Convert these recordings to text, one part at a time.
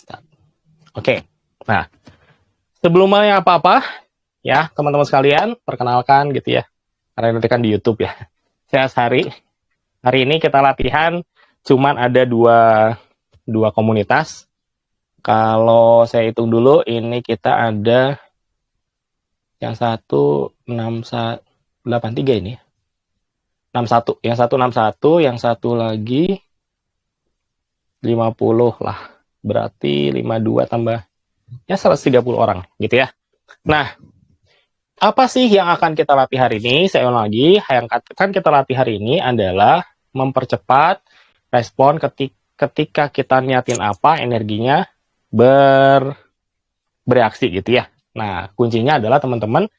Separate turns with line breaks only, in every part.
Start. Oke. Nah, sebelumnya apa-apa, ya teman-teman sekalian, perkenalkan gitu ya. Karena nanti kan di YouTube ya. Saya Sari. Hari ini kita latihan, cuman ada dua komunitas. Kalau saya hitung dulu, ini kita ada yang satu 83 ini. 61. Yang satu 61, yang satu lagi 50 lah. Berarti 52 tambah ya 130 orang gitu ya. Nah, apa sih yang akan kita latih hari ini? Saya ulang lagi, yang akan kita latih hari ini adalah mempercepat respon ketika kita niatin apa, energinya bereaksi gitu ya. Nah, kuncinya adalah teman-teman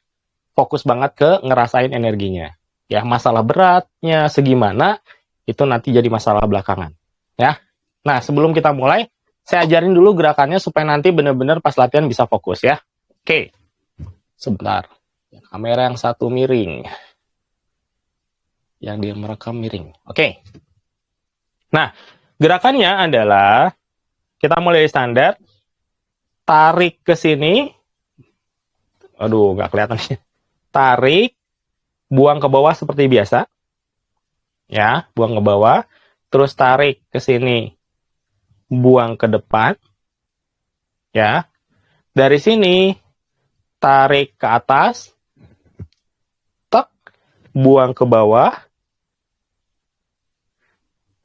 fokus banget ke ngerasain energinya. Ya, masalah beratnya segimana, itu nanti jadi masalah belakangan. Ya. Nah, sebelum kita mulai, saya ajarin dulu gerakannya supaya nanti benar-benar pas latihan bisa fokus ya. Oke, sebentar. Kamera yang satu miring. Yang dia merekam miring. Oke. Nah, gerakannya adalah kita mulai standar. Tarik ke sini. Aduh, nggak kelihatan sih. Tarik. Buang ke bawah seperti biasa. Ya, buang ke bawah. Terus tarik ke sini. Buang ke depan. Ya. Dari sini tarik ke atas. Buang ke bawah.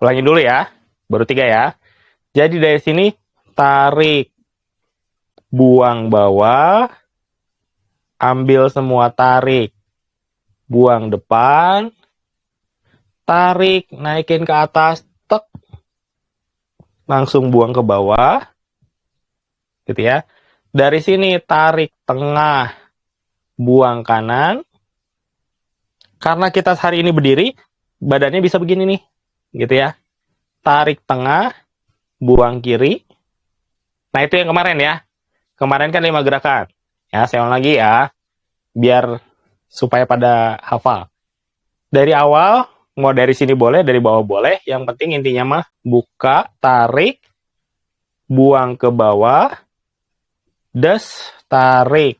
Ulangi dulu ya. Baru 3 ya. Jadi dari sini tarik. Buang bawah. Ambil semua tarik. Buang depan. Tarik. Naikin ke atas. Tek. Langsung buang ke bawah. Gitu ya. Dari sini tarik tengah. Buang kanan. Karena kita hari ini berdiri, badannya bisa begini nih, gitu ya. Tarik tengah, buang kiri. Nah, itu yang kemarin ya. Kemarin kan 5 gerakan. Ya, saya ulang lagi ya, biar supaya pada hafal. Dari awal, mau dari sini boleh, dari bawah boleh. Yang penting intinya mah buka, tarik, buang ke bawah, des, tarik,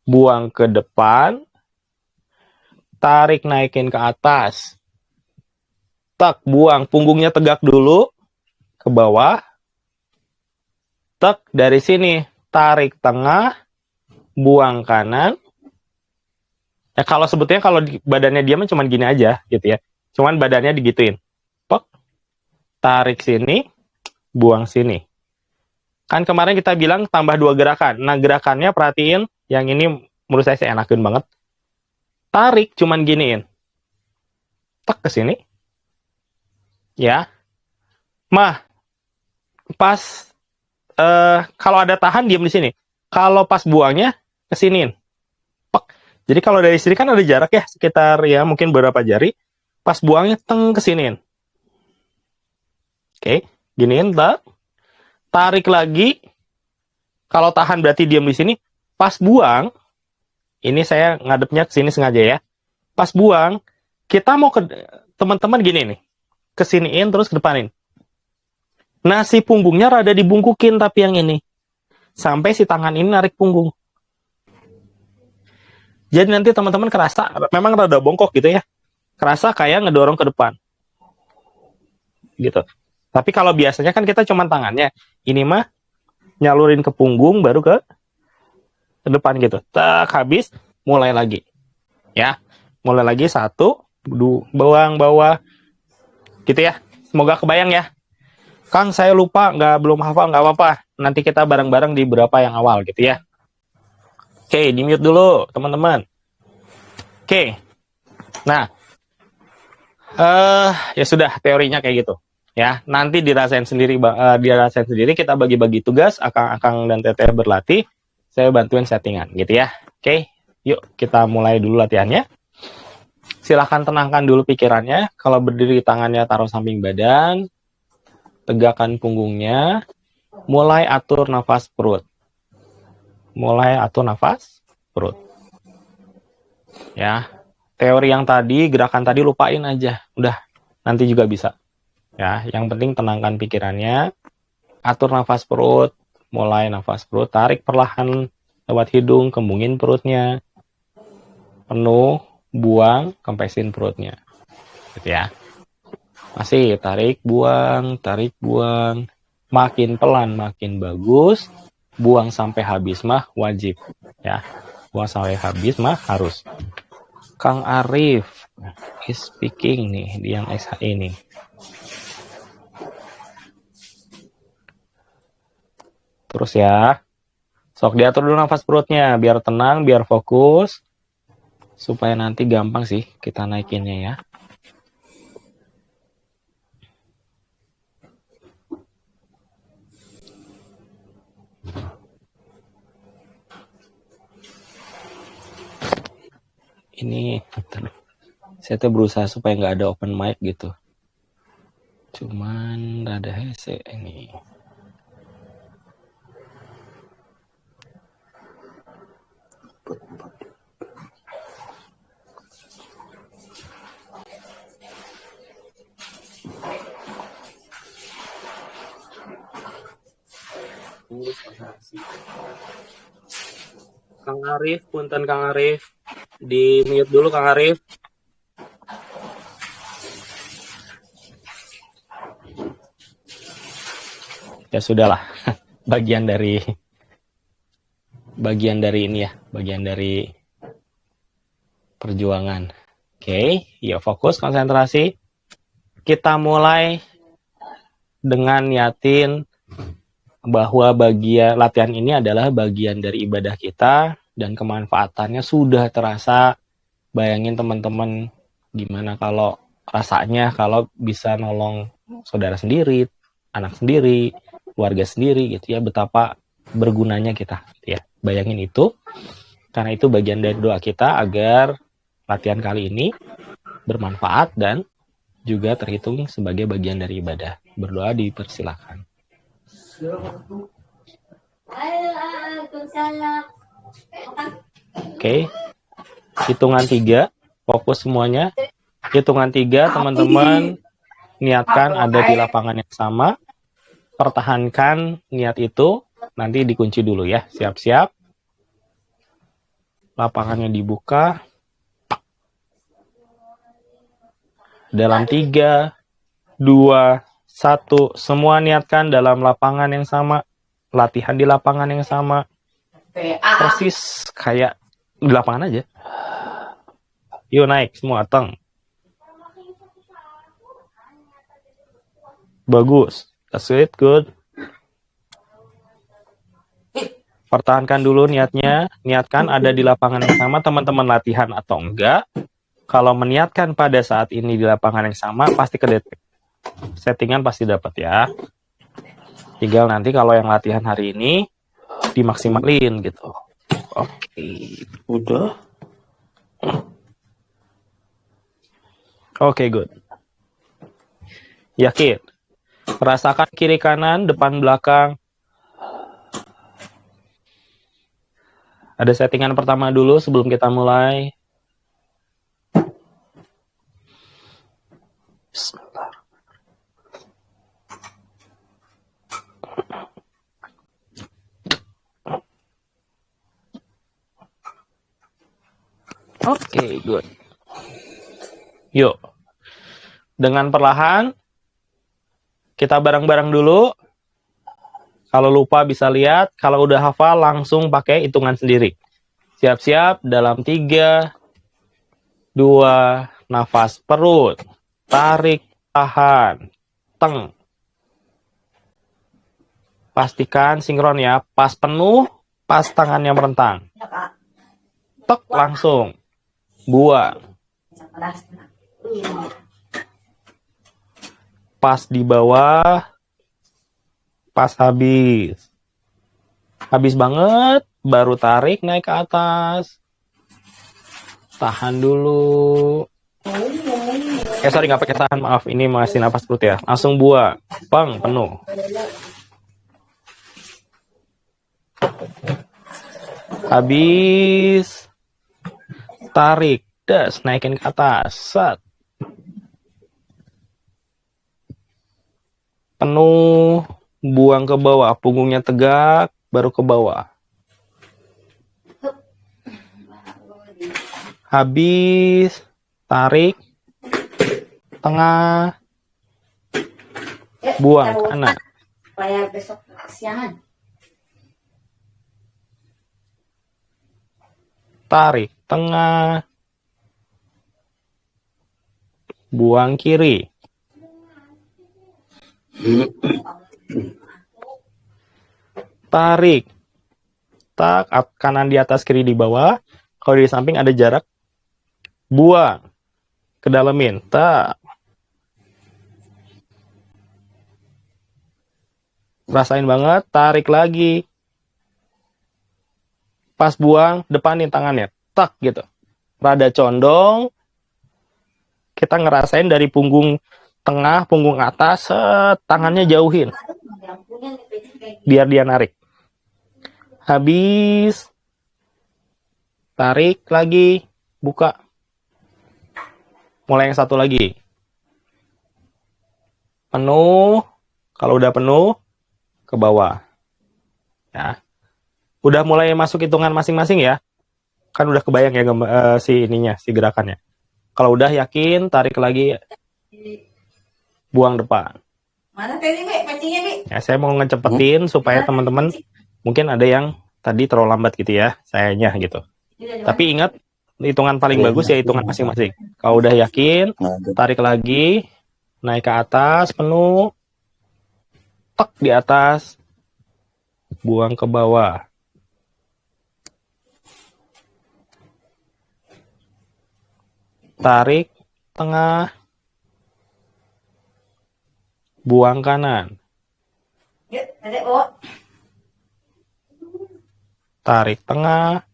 buang ke depan, tarik naikin ke atas. Tak, buang. Punggungnya tegak dulu. Ke bawah. Tak, dari sini. Tarik tengah. Buang kanan. Ya kalau sebetulnya kalau badannya diam cuma gini aja gitu ya. Cuman badannya digituin. Pok. Tarik sini. Buang sini. Kan kemarin kita bilang tambah 2 gerakan. Nah gerakannya perhatiin. Yang ini menurut saya enakin banget. Tarik cuman giniin. Tak ke sini. Ya, mah pas kalau ada tahan diam di sini. Kalau pas buangnya kesiniin. Pek. Jadi kalau dari sini kan ada jarak ya sekitar ya mungkin beberapa jari. Pas buangnya teng kesiniin. Oke, giniin tak. Tarik lagi. Kalau tahan berarti diam di sini. Pas buang, ini saya ngadepnya ke sini sengaja ya. Pas buang, kita mau ke teman-teman gini nih. Kesiniin terus ke depanin. Nah, si punggungnya rada dibungkukin tapi yang ini. Sampai si tangan ini narik punggung. Jadi nanti teman-teman kerasa, memang rada bongkok gitu ya. Kerasa kayak ngedorong ke depan. Gitu. Tapi kalau biasanya kan kita cuma tangannya. Ini mah nyalurin ke punggung baru ke depan gitu. Tak, habis, mulai lagi. Ya, mulai lagi 1, 2, bawah. Gitu ya. Semoga kebayang ya. Kang, saya lupa, belum hafal, nggak apa-apa. Nanti kita bareng-bareng di beberapa yang awal gitu ya. Oke, di mute dulu, teman-teman. Oke. Nah, ya sudah teorinya kayak gitu. Ya, nanti dirasain sendiri, kita bagi-bagi tugas, Akang dan Teteh berlatih. Saya bantuin settingan gitu ya. Oke, yuk kita mulai dulu latihannya. Silahkan tenangkan dulu pikirannya. Kalau berdiri tangannya taruh samping badan. Tegakkan punggungnya. Mulai atur nafas perut. Ya. Teori yang tadi, gerakan tadi lupain aja. Udah, nanti juga bisa. Ya, yang penting tenangkan pikirannya. Atur nafas perut. Mulai nafas perut, tarik perlahan lewat hidung, kembungin perutnya. Penuh, buang, kempesin perutnya. Gitu ya. Masih tarik, buang, tarik, buang. Makin pelan, makin bagus. Buang sampai habis mah wajib. Ya, buang sampai habis mah harus. Kang Arif is speaking nih, di yang SH ini. Terus ya, sok diatur dulu nafas perutnya, biar tenang, biar fokus, supaya nanti gampang sih kita naikinnya ya. Ini, saya tuh berusaha supaya nggak ada open mic gitu. Cuman rada hese ini. Kang Arif, punten Kang Arif. Di mute dulu Kang Arif. Ya sudahlah. bagian dari ini ya, bagian dari perjuangan. Oke, ya fokus, konsentrasi. Kita mulai dengan niatin bahwa bagian latihan ini adalah bagian dari ibadah kita dan kemanfaatannya sudah terasa. Bayangin teman-teman gimana kalau rasanya kalau bisa nolong saudara sendiri, anak sendiri, keluarga sendiri gitu ya, betapa bergunanya kita gitu ya. Bayangin itu, karena itu bagian dari doa kita agar latihan kali ini bermanfaat dan juga terhitung sebagai bagian dari ibadah. Berdoa dipersilakan. Oke, hitungan 3, fokus semuanya. Hitungan 3, teman-teman niatkan ada di lapangan yang sama. Pertahankan niat itu, nanti dikunci dulu ya. Siap-siap. Lapangannya dibuka. Dalam 3, 2, 1, semua niatkan dalam lapangan yang sama. Latihan di lapangan yang sama. Persis kayak di lapangan aja. Yuk naik semua, teng. Bagus. That's it, good. Pertahankan dulu niatnya. Niatkan ada di lapangan yang sama, teman-teman latihan atau enggak. Kalau meniatkan pada saat ini di lapangan yang sama, pasti kedetek. Settingan pasti dapat ya. Tinggal nanti kalau yang latihan hari ini dimaksimalin gitu. Oke, udah. Oke, good. Yakin. Rasakan kiri kanan, depan belakang. Ada settingan pertama dulu sebelum kita mulai. Bismillah. Oke, good. Yuk. Dengan perlahan, kita bareng-bareng dulu. Kalau lupa bisa lihat. Kalau udah hafal, langsung pakai hitungan sendiri. Siap-siap dalam 3, 2, nafas perut. Tarik, tahan, teng. Pastikan sinkron ya. Pas penuh, pas tangannya merentang. Tek, langsung. Buang. Pas di bawah, pas habis. Habis banget, baru tarik naik ke atas. Tahan dulu. Sorry, nggak pakai tahan, maaf. Ini masih nafas perut ya. Langsung buang. Bang, penuh. Habis. Tarik. Das, naikin ke atas. Set. Penuh. buang ke bawah, punggungnya tegak, baru ke bawah. Habis, tarik, tengah, buang kanan.
Supaya besok kesiangan.
Tarik, tengah, buang kiri. Tarik, tak, kanan di atas, kiri di bawah. Kalau di samping ada jarak, buang, kedalamin, tak. Rasain banget, tarik lagi. Pas buang, depanin tangannya, tak gitu. Rada condong, kita ngerasain dari punggung tengah, punggung atas, tangannya jauhin. Biar dia narik. Habis, tarik lagi, buka. Mulai yang satu lagi. Penuh, kalau udah penuh, ke bawah. Ya. Udah mulai masuk hitungan masing-masing ya. Kan udah kebayang ya si ininya, si gerakannya. Kalau udah yakin, tarik lagi, buang depan.
Mana tadi, Bi? Pancingnya, Bi?
Ya, saya mau ngecepetin supaya teman-teman mungkin ada yang tadi terlalu lambat gitu ya, sayanya gitu. Tapi ingat, hitungan paling bagus ya hitungan masing-masing. Kalau udah yakin, tarik lagi, naik ke atas, penuh, tek di atas, buang ke bawah. Tarik, tengah, buang kanan.
Yuk, Dedek, bawa.
Tarik tengah,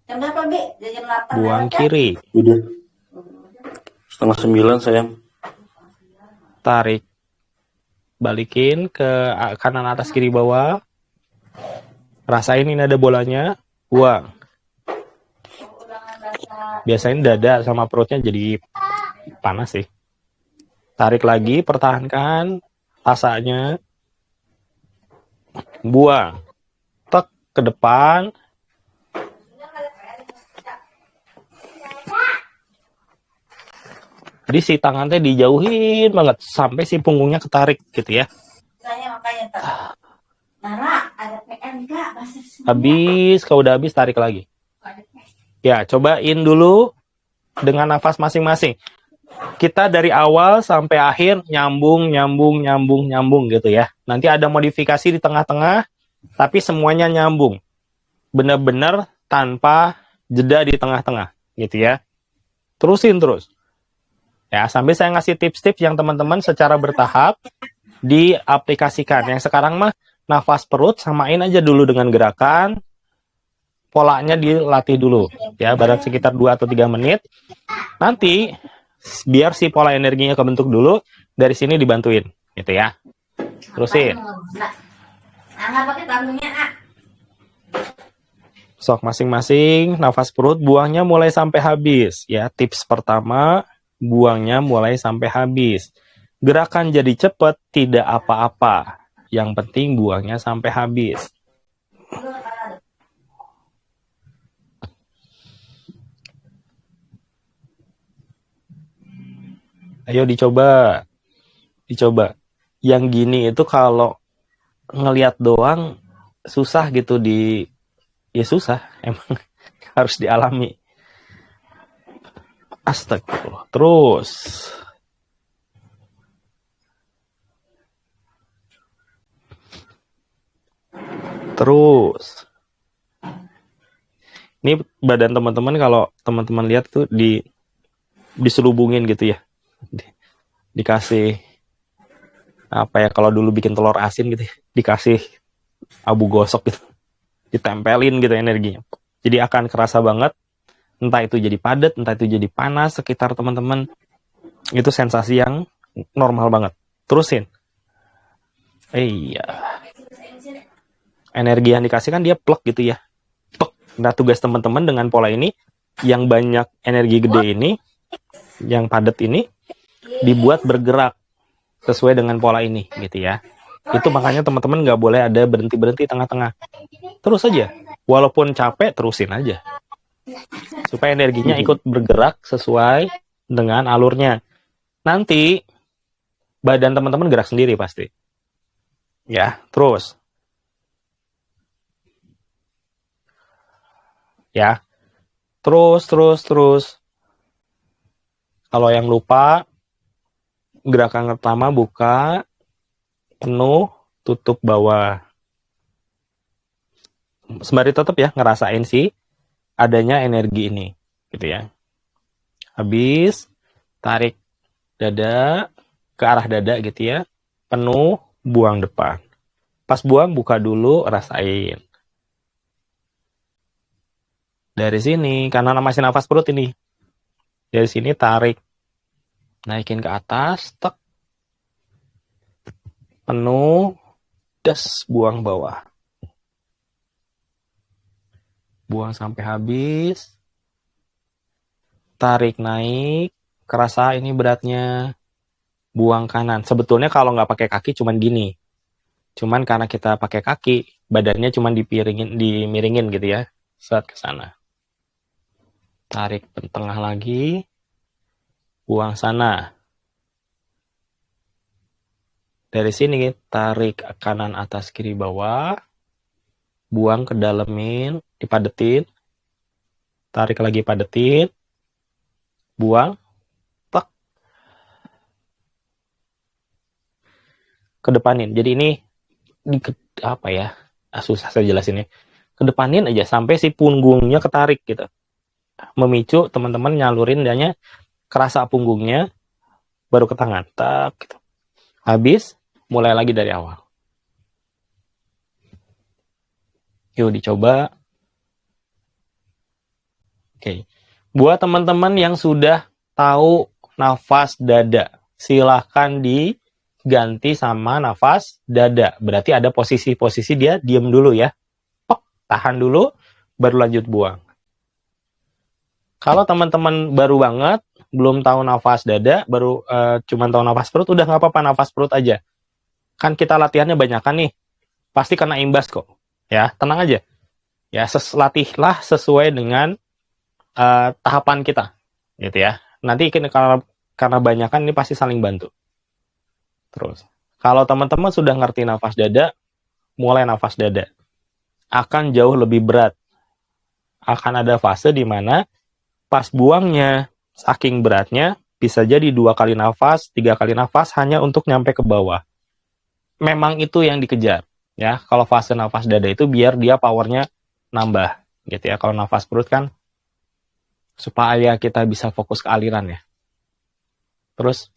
Jam berapa, Bi? Jam 8.
buang kiri.
Udah 8:30 sayang.
Tarik, balikin ke kanan atas kiri bawah. Rasain ini ada bolanya, buang. Biasanya dada sama perutnya jadi panas sih. Tarik lagi, pertahankan tasanya. Buang. Tek ke depan. Jadi si tangan teh dijauhin banget sampai si punggungnya ketarik gitu ya.
Makanya tak. Nara, ada PM enggak?
Habis, kalau udah habis tarik lagi. Ya, cobain dulu dengan nafas masing-masing. Kita dari awal sampai akhir nyambung gitu ya. Nanti ada modifikasi di tengah-tengah, tapi semuanya nyambung. Benar-benar tanpa jeda di tengah-tengah gitu ya. Terusin terus. Ya, sambil saya ngasih tips-tips yang teman-teman secara bertahap diaplikasikan. Yang sekarang mah nafas perut samain aja dulu dengan gerakan. Polanya dilatih dulu ya, barang sekitar 2 atau 3 menit. Nanti biar si pola energinya kebentuk dulu, dari sini dibantuin gitu ya. Terusin. Sok masing-masing nafas perut buangnya mulai sampai habis ya. Tips pertama, buangnya mulai sampai habis. Gerakan jadi cepat tidak apa-apa. Yang penting buangnya sampai habis. Ayo dicoba. Dicoba. Yang gini itu kalau ngelihat doang susah gitu ya susah emang harus dialami. Astagfirullah. Terus. Ini badan teman-teman kalau teman-teman lihat tuh diselubungin gitu ya. Dikasih apa ya, kalau dulu bikin telur asin gitu ya, dikasih abu gosok gitu. Ditempelin gitu energinya. Jadi akan kerasa banget, entah itu jadi padat, entah itu jadi panas sekitar teman-teman. Itu sensasi yang normal banget. Terusin. Iya. Energi yang dikasih kan dia plek gitu ya. Plek. Nah, tugas teman-teman dengan pola ini, yang banyak energi gede ini, yang padat ini, dibuat bergerak sesuai dengan pola ini gitu ya. Itu makanya teman-teman nggak boleh ada berhenti-berhenti tengah-tengah. Terus aja. Walaupun capek, terusin aja. Supaya energinya ikut bergerak sesuai dengan alurnya. Nanti badan teman-teman gerak sendiri pasti. Ya, terus. Ya, terus. Kalau yang lupa, gerakan pertama buka, penuh, tutup bawah. Sembari tetap ya ngerasain sih adanya energi ini, gitu ya. Habis, tarik dada ke arah dada gitu ya. Penuh, buang depan. Pas buang, buka dulu, rasain. Dari sini, karena masih nafas perut ini. Dari sini tarik. Naikin ke atas, tek. Penuh, das, buang bawah. Buang sampai habis. Tarik naik. Kerasa ini beratnya. Buang kanan. Sebetulnya kalau nggak pakai kaki cuman gini. Cuman karena kita pakai kaki, badannya cuman dimiringin gitu ya. Set ke sana. Tarik ke tengah lagi. Buang sana. Dari sini tarik kanan atas kiri bawah. Buang ke dalemin, dipadetin. Tarik lagi padetin. Buang. Tek. Kedepanin. Jadi ini apa ya? Susah saya jelasinnya. Kedepanin aja sampai si punggungnya ketarik gitu. Memicu teman-teman nyalurin dannya kerasa punggungnya baru ke tangan. Tak gitu. Habis mulai lagi dari awal. Yuk dicoba. Oke. Buat teman-teman yang sudah tahu nafas dada, silahkan diganti sama nafas dada. Berarti ada posisi-posisi dia diem dulu ya. Tahan dulu, baru lanjut buang. Kalau teman-teman baru banget, belum tahu nafas dada, baru cuman tahu nafas perut, udah nggak apa-apa nafas perut aja. Kan kita latihannya banyak kan nih, pasti kena imbas kok. Ya, tenang aja. Ya, latihlah sesuai dengan tahapan kita, gitu ya. Nanti karena banyak kan ini pasti saling bantu. Terus, kalau teman-teman sudah ngerti nafas dada, mulai nafas dada. Akan jauh lebih berat. Akan ada fase di mana pas buangnya, saking beratnya, bisa jadi 2 kali nafas, 3 kali nafas hanya untuk nyampe ke bawah. Memang itu yang dikejar. Ya, kalau fase nafas dada itu biar dia powernya nambah, gitu ya. Kalau nafas perut kan supaya kita bisa fokus ke aliran ya. Terus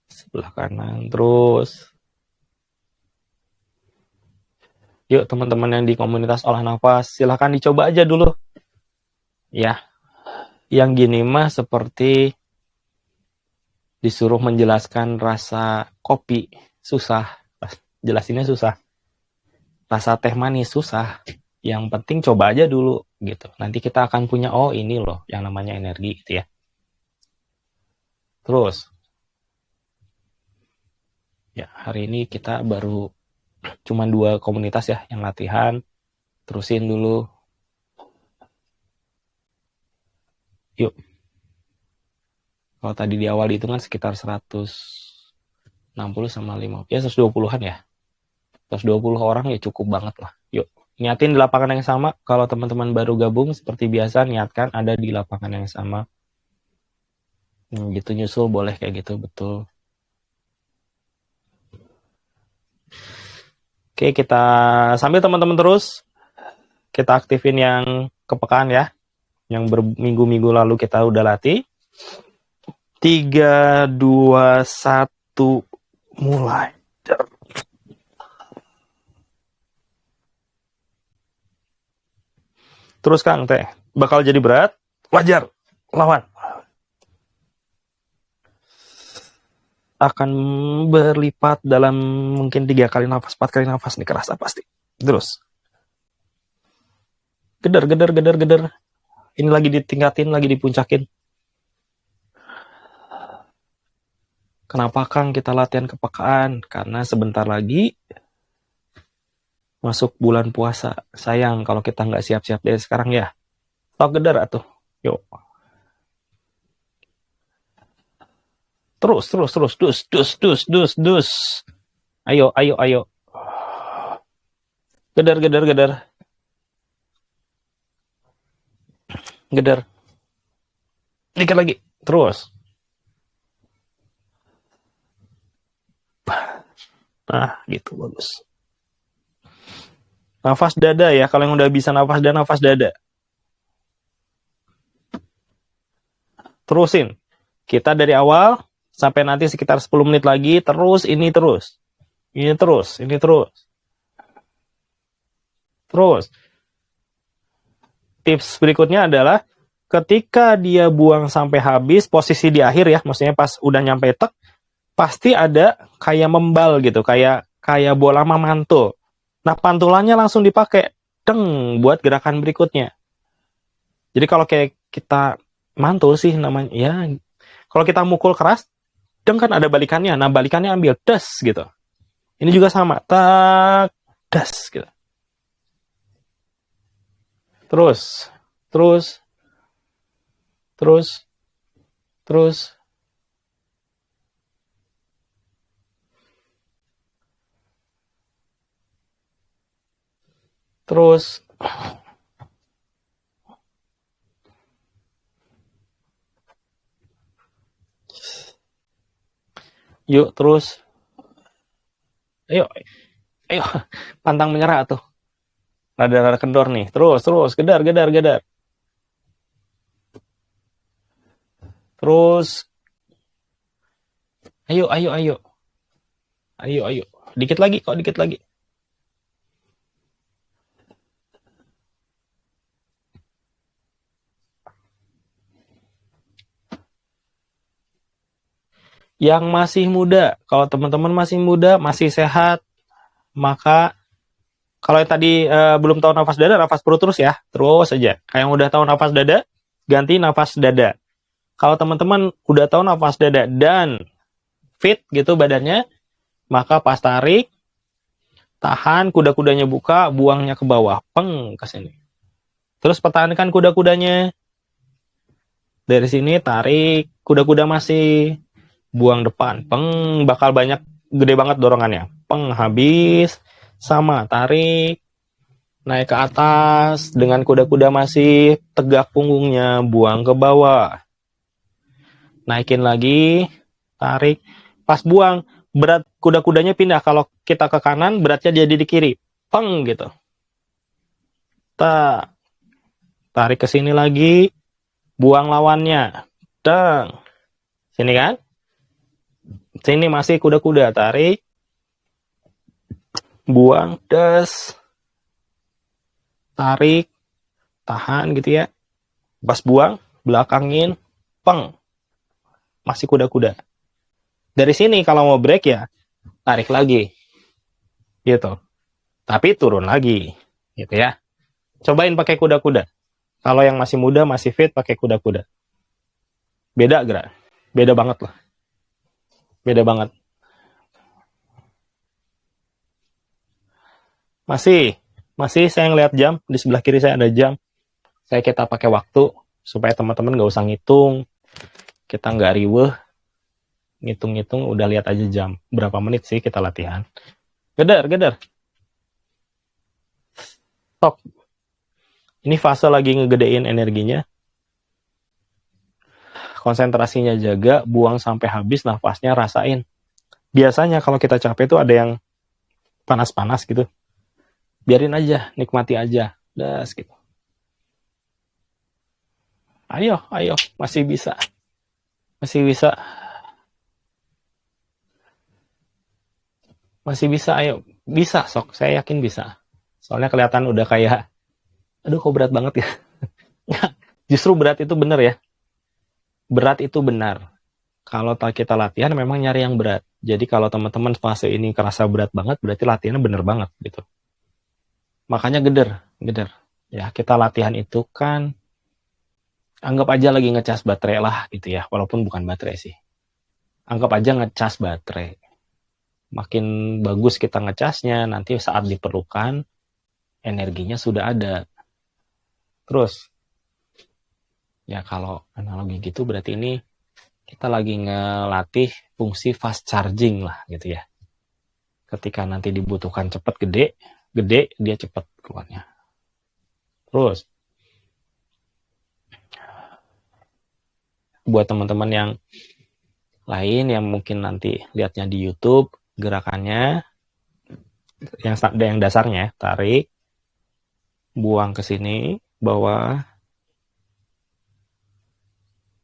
sebelah kanan, terus. Yuk teman-teman yang di komunitas olah nafas, silahkan dicoba aja dulu. Ya, yang gini mah seperti disuruh menjelaskan rasa kopi, susah. Jelasinnya susah. Rasa teh manis susah. Yang penting coba aja dulu gitu. Nanti kita akan punya, oh ini loh yang namanya energi gitu ya. Terus, ya hari ini kita baru cuma 2 komunitas ya yang latihan. Terusin dulu. Yuk. Kalau tadi di awal itu kan sekitar 160 sama 5. Ya 120-an ya. 120 orang ya cukup banget lah. Yuk. Niatin di lapangan yang sama. Kalau teman-teman baru gabung seperti biasa niatkan ada di lapangan yang sama. Gitu nyusul boleh kayak gitu, betul. Oke, kita sambil teman-teman terus kita aktifin yang kepekaan ya. Yang berminggu-minggu lalu kita udah latih. 3, 2, 1, mulai. Terus Kang Teh, bakal jadi berat, wajar, lawan. Akan berlipat dalam mungkin 3 kali nafas, 4 kali nafas nih, kerasa pasti. Terus. Geder. Ini lagi ditingkatin, lagi dipuncakin. Kenapa Kang kita latihan kepekaan? Karena sebentar lagi masuk bulan puasa. Sayang kalau kita nggak siap-siap dari sekarang ya. Stok gedar atuh. Yuk. Terus. Dus. Ayo. Gedar. Dikit lagi. Terus. Nah, gitu bagus. Nafas dada ya. Kalau yang udah bisa nafas dada. Terusin. Kita dari awal sampai nanti sekitar 10 menit lagi. Ini terus. Tips berikutnya adalah ketika dia buang sampai habis, posisi di akhir ya, maksudnya pas udah nyampe tek, pasti ada kayak membal gitu, kayak bola mantul. Nah, pantulannya langsung dipakai buat gerakan berikutnya. Jadi kalau kayak kita mantul sih namanya, ya kalau kita mukul keras, kan ada balikannya. Nah, balikannya ambil das gitu. Ini juga sama, tak das gitu. Terus. Yuk, terus. Ayo. Pantang menyerah tuh. Rada kendor nih. Terus. Gedar. Terus. Ayo. Dikit lagi. Yang masih muda, kalau teman-teman masih muda, masih sehat, maka kalau yang tadi belum tahu nafas dada, nafas perut terus ya. Terus aja. Kayak yang udah tahu nafas dada, ganti nafas dada. Kalau teman-teman udah tahu nafas dada dan fit gitu badannya, maka pas tarik, tahan, kuda-kudanya buka, buangnya ke bawah, ke sini. Terus pertahankan kuda-kudanya. Dari sini tarik, kuda-kuda masih, buang depan, bakal banyak, gede banget dorongannya. Habis, sama, tarik, naik ke atas, dengan kuda-kuda masih, tegak punggungnya, buang ke bawah. Naikin lagi, tarik, pas buang, berat kuda-kudanya pindah. Kalau kita ke kanan, beratnya jadi di kiri. Gitu. Tarik ke sini lagi, buang lawannya. Sini kan? Sini masih kuda-kuda, tarik, buang, tarik, tahan gitu ya. Pas buang, belakangin, masih kuda-kuda. Dari sini kalau mau break ya, tarik lagi. Gitu. Tapi turun lagi. Gitu ya. Cobain pakai kuda-kuda. Kalau yang masih muda, masih fit, pakai kuda-kuda. Beda gerak. Beda banget lah. Beda banget. Masih saya ngeliat jam. Di sebelah kiri saya ada jam. Kita pakai waktu supaya teman-teman nggak usah ngitung. Kita nggak riweh. Ngitung-ngitung, udah lihat aja jam. Berapa menit sih kita latihan. Gedar. Stop. Ini fase lagi ngegedein energinya. Konsentrasinya jaga, buang sampai habis, nafasnya rasain. Biasanya kalau kita capek tuh ada yang panas-panas gitu. Biarin aja, nikmati aja. Das gitu. Ayo, masih bisa. Ayo. Bisa, sok. Saya yakin bisa. Soalnya kelihatan udah kayak, aduh kok berat banget ya. Justru berat itu benar ya. Berat itu benar. Kalau kita latihan memang nyari yang berat. Jadi kalau teman-teman fase ini kerasa berat banget, berarti latihannya bener banget gitu. Makanya gedar. Ya, kita latihan itu kan anggap aja lagi ngecas baterai lah gitu ya, walaupun bukan baterai sih. Anggap aja ngecas baterai. Makin bagus kita ngecasnya, nanti saat diperlukan, energinya sudah ada. Terus, ya kalau analogi gitu berarti ini kita lagi ngelatih fungsi fast charging lah gitu ya. Ketika nanti dibutuhkan cepat gede dia cepat keluarnya. Terus, buat teman-teman yang lain yang mungkin nanti lihatnya di YouTube, gerakannya yang dasarnya tarik, buang ke sini, bawah,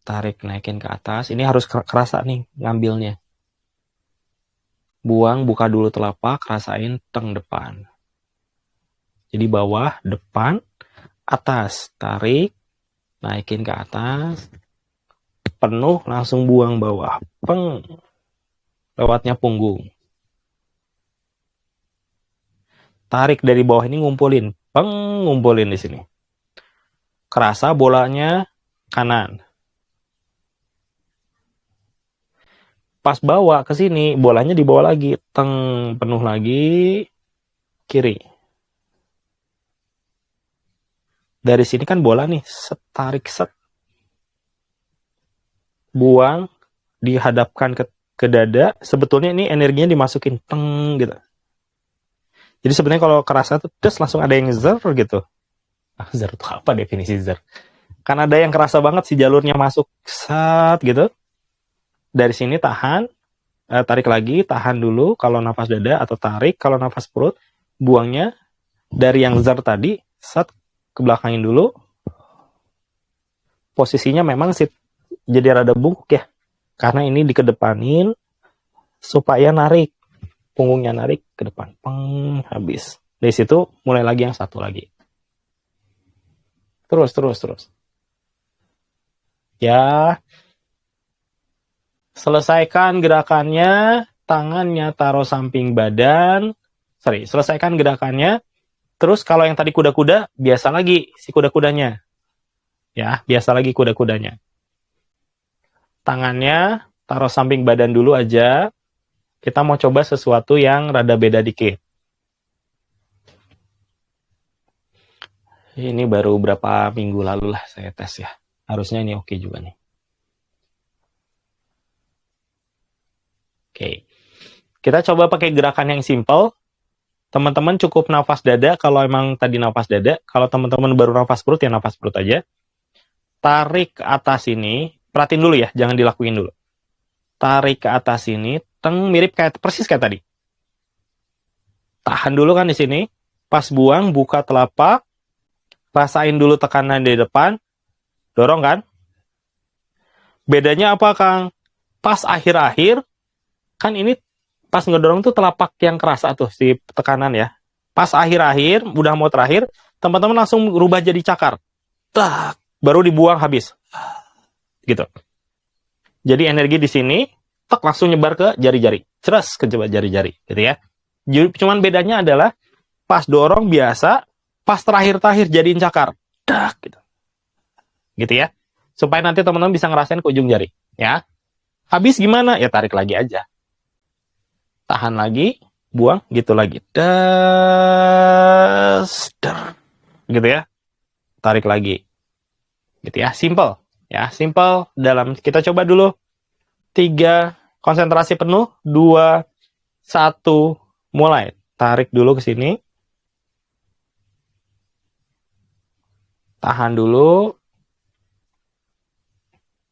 tarik naikin ke atas. Ini harus kerasa nih ngambilnya. Buang, buka dulu telapak, rasain teng depan. Jadi bawah, depan, atas, tarik, naikin ke atas, penuh, langsung buang bawah, peng, lewatnya punggung. Tarik dari bawah ini ngumpulin, peng, ngumpulin di sini. Kerasa bolanya kanan. Pas bawa ke sini, bolanya dibawa lagi, teng, penuh lagi, kiri. Dari sini kan bola nih, set, tarik, set. Buang, dihadapkan ke dada, sebetulnya ini energinya dimasukin, teng, gitu. Jadi sebenarnya kalau kerasa tuh, terus langsung ada yang zer gitu. Zer itu apa definisi zer? Kan ada yang kerasa banget si jalurnya masuk, set, gitu. Dari sini tahan, tarik lagi, tahan dulu kalau nafas dada, atau tarik kalau nafas perut, buangnya dari yang zer tadi, set, ke belakangin dulu. Posisinya memang jadi rada bungkuk ya, karena ini dikedepanin supaya narik, punggungnya narik ke depan, peng, habis. Dari situ mulai lagi yang satu lagi. Terus. Ya, selesaikan gerakannya, tangannya taruh samping badan. Selesaikan gerakannya. Terus kalau yang tadi kuda-kuda, biasa lagi si kuda-kudanya. Ya, biasa lagi kuda-kudanya. Tangannya taruh samping badan dulu aja. Kita mau coba sesuatu yang rada beda dikit. Ini baru berapa minggu lalu lah saya tes ya. Harusnya ini oke juga nih. Oke. Kita coba pakai gerakan yang simple. Teman-teman cukup nafas dada kalau emang tadi nafas dada. Kalau teman-teman baru nafas perut ya nafas perut aja. Tarik ke atas ini. Perhatiin dulu ya, jangan dilakuin dulu. Tarik ke atas ini, teng, mirip kayak persis kayak tadi. Tahan dulu kan di sini. Pas buang, buka telapak. Rasain dulu tekanan di depan. Dorong kan? Bedanya apa, Kang? Pas akhir-akhir, kan ini pas ngedorong tuh telapak yang kerasa tuh, si tekanan ya. Pas akhir-akhir, udah mau terakhir, teman-teman langsung rubah jadi cakar. Tak, baru dibuang habis. Gitu. Jadi energi di sini, tak langsung nyebar ke jari-jari. Ceras ke jari-jari, gitu ya. Cuman bedanya adalah, pas dorong biasa, pas terakhir-terakhir jadiin cakar. Tak, gitu. Gitu ya. Supaya nanti teman-teman bisa ngerasain ke ujung jari. Ya. Habis gimana? Ya tarik lagi aja. Tahan lagi, buang, gitu lagi. Gitu ya. Tarik lagi. Gitu ya, simple. Ya, simple dalam kita coba dulu. 3, konsentrasi penuh, 2, 1, mulai. Tarik dulu ke sini. Tahan dulu.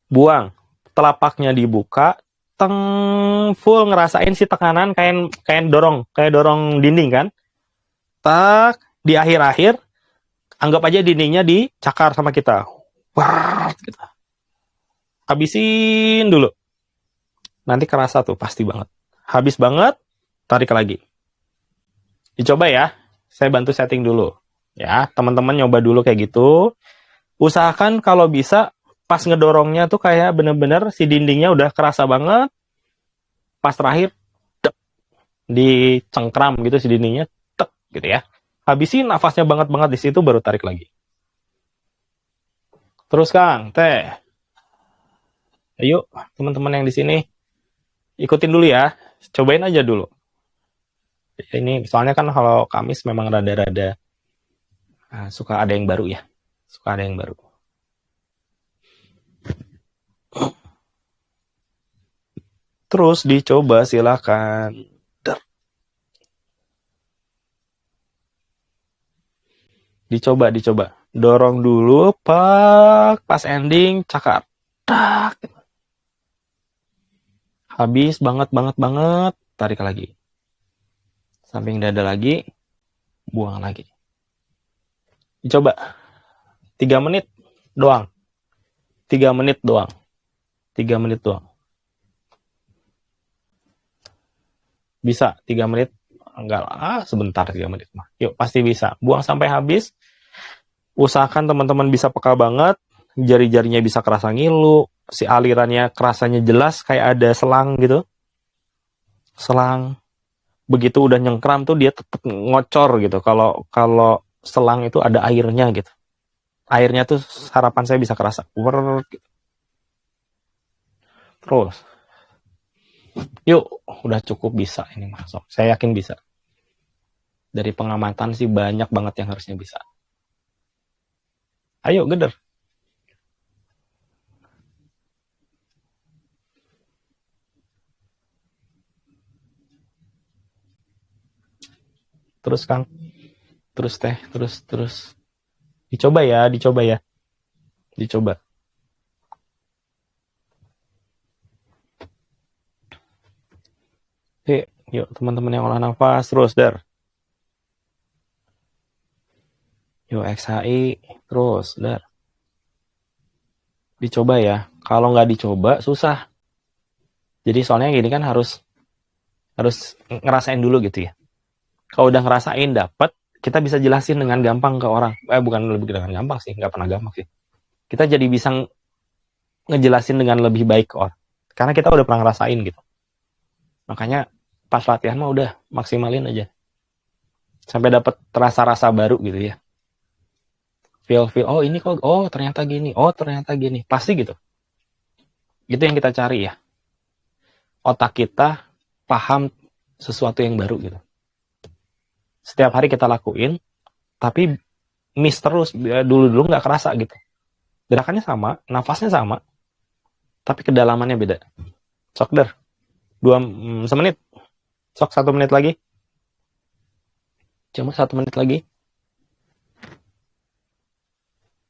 Buang. Telapaknya dibuka, teng, full ngerasain si tekanan kayak dorong dinding kan. Tak, di akhir-akhir anggap aja dindingnya dicakar sama kita. Wah, gitu. Habisin dulu. Nanti kerasa tuh pasti banget. Habis banget, tarik lagi. Dicoba ya. Saya bantu setting dulu. Ya, teman-teman nyoba dulu kayak gitu. Usahakan kalau bisa pas ngedorongnya tuh kayak bener-bener si dindingnya udah kerasa banget. Pas terakhir dicengkram gitu si dindingnya, tek gitu ya. Habisin nafasnya banget-banget di situ baru tarik lagi. Terus Kang, Teh. Ayo teman-teman yang di sini ikutin dulu ya. Cobain aja dulu. Ini soalnya kan kalau Kamis memang rada-rada suka ada yang baru ya. Suka ada yang baru. Terus dicoba silakan. Dicoba. Dorong dulu, pas ending, cakar. Tak. Habis banget, tarik lagi. Samping dada lagi, buang lagi. Dicoba. 3 menit doang. 3 menit doang. 3 menit doang. Bisa 3 menit. Enggak lah, sebentar 3 menit mah. Yuk, pasti bisa. Buang sampai habis. Usahakan teman-teman bisa peka banget. Jari-jarinya bisa kerasa ngilu. Si alirannya kerasanya jelas kayak ada selang gitu. Selang. Begitu udah nyengkram tuh dia tetap ngocor gitu. Kalau selang itu ada airnya gitu. Airnya tuh harapan saya bisa kerasa. Gitu. Terus. Yuk, udah cukup bisa ini masuk. Saya yakin bisa. Dari pengamatan sih banyak banget yang harusnya bisa. Ayo, geder. Terus Kang. Terus teh, terus. Dicoba ya. Dicoba. Yuk teman-teman yang olah nafas terus dar. Yuk XHI terus dar. Dicoba ya. Kalau nggak dicoba susah. Jadi soalnya gini kan harus ngerasain dulu gitu ya. Kalau udah ngerasain dapet, kita bisa jelasin dengan gampang ke orang. Bukan lebih dengan gampang sih, nggak pernah gampang sih. Kita jadi bisa ngejelasin dengan lebih baik ke orang. Karena kita udah pernah ngerasain gitu. Makanya pas latihan mah udah maksimalin aja. Sampai dapet rasa-rasa baru gitu ya. Feel, oh ini kok, ternyata gini. Pasti gitu. Itu yang kita cari ya. Otak kita paham sesuatu yang baru gitu. Setiap hari kita lakuin, tapi miss terus. Dulu nggak kerasa gitu. Gerakannya sama, nafasnya sama, tapi kedalamannya beda. Sok der. 1 menit. Sok 1 menit lagi. Cuma 1 menit lagi.